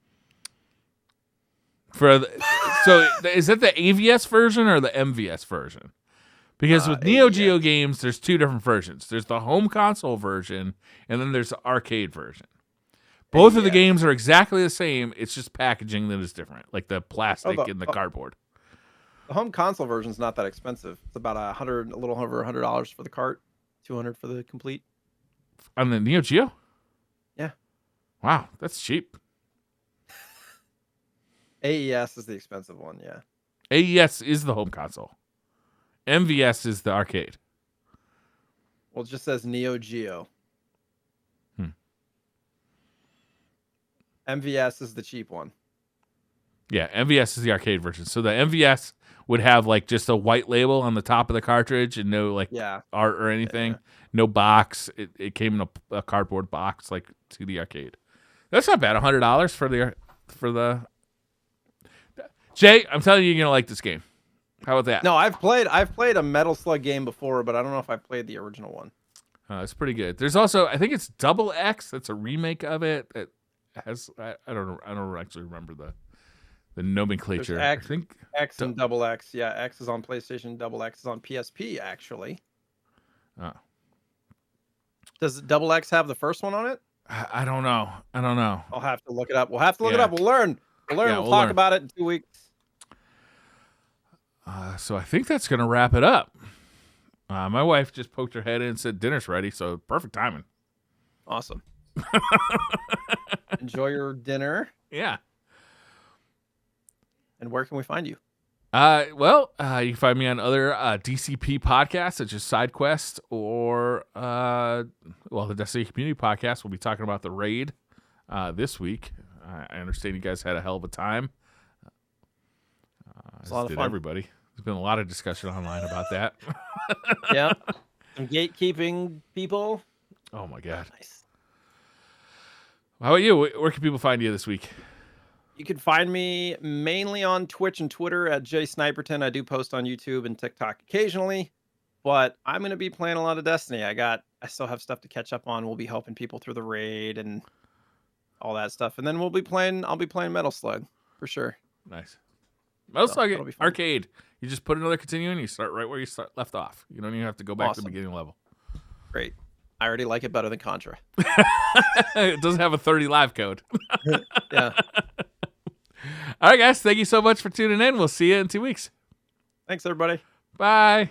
So is that the AVS version or the MVS version? Because with Neo Geo games, there's two different versions. There's the home console version, and then there's the arcade version. Both of the games are exactly the same. It's just packaging that is different, like the plastic and the cardboard. The home console version is not that expensive. It's about a little over $100 for the cart, $200 for the complete. On the Neo Geo? Yeah. Wow, that's cheap. AES is the expensive one, yeah. AES is the home console. MVS is the arcade. Well, it just says Neo Geo. MVS is the cheap one. Yeah, MVS is the arcade version. So the MVS would have like just a white label on the top of the cartridge and no like art or anything. Yeah. No box. It came in a cardboard box like to the arcade. That's not bad. $100 for the. Jay, I'm telling you, you're gonna like this game. How about that? No, I've played a Metal Slug game before, but I don't know if I played the original one. It's pretty good. There's also, I think it's Double X. That's a remake of it. It has I don't actually remember the nomenclature. There's X, I think X and Double X. Yeah, X is on PlayStation. Double X is on PSP. Actually. Oh. Does Double X have the first one on it? I don't know. I'll have to look it up. We'll have to look it up. We'll learn. We'll talk about it in 2 weeks. So I think that's going to wrap it up. My wife just poked her head in and said dinner's ready, so perfect timing. Awesome. Enjoy your dinner. Yeah. And where can we find you? You can find me on other DCP podcasts such as SideQuest or the Destiny Community Podcast. We'll be talking about the raid this week. I understand you guys had a hell of a time. It's a lot of fun. Everybody. There's been a lot of discussion online about that. Yeah. Some gatekeeping people. Oh, my God. Nice. How about you? Where can people find you this week? You can find me mainly on Twitch and Twitter at JSniperton. I do post on YouTube and TikTok occasionally, but I'm going to be playing a lot of Destiny. I still have stuff to catch up on. We'll be helping people through the raid and all that stuff. And then I'll be playing Metal Slug for sure. Nice. Metal Slug arcade. You just put another continue and you start right where you left off. You don't even have to go back to the beginning level. Great. I already like it better than Contra. It doesn't have a 30 live code. Yeah. All right, guys. Thank you so much for tuning in. We'll see you in 2 weeks. Thanks, everybody. Bye.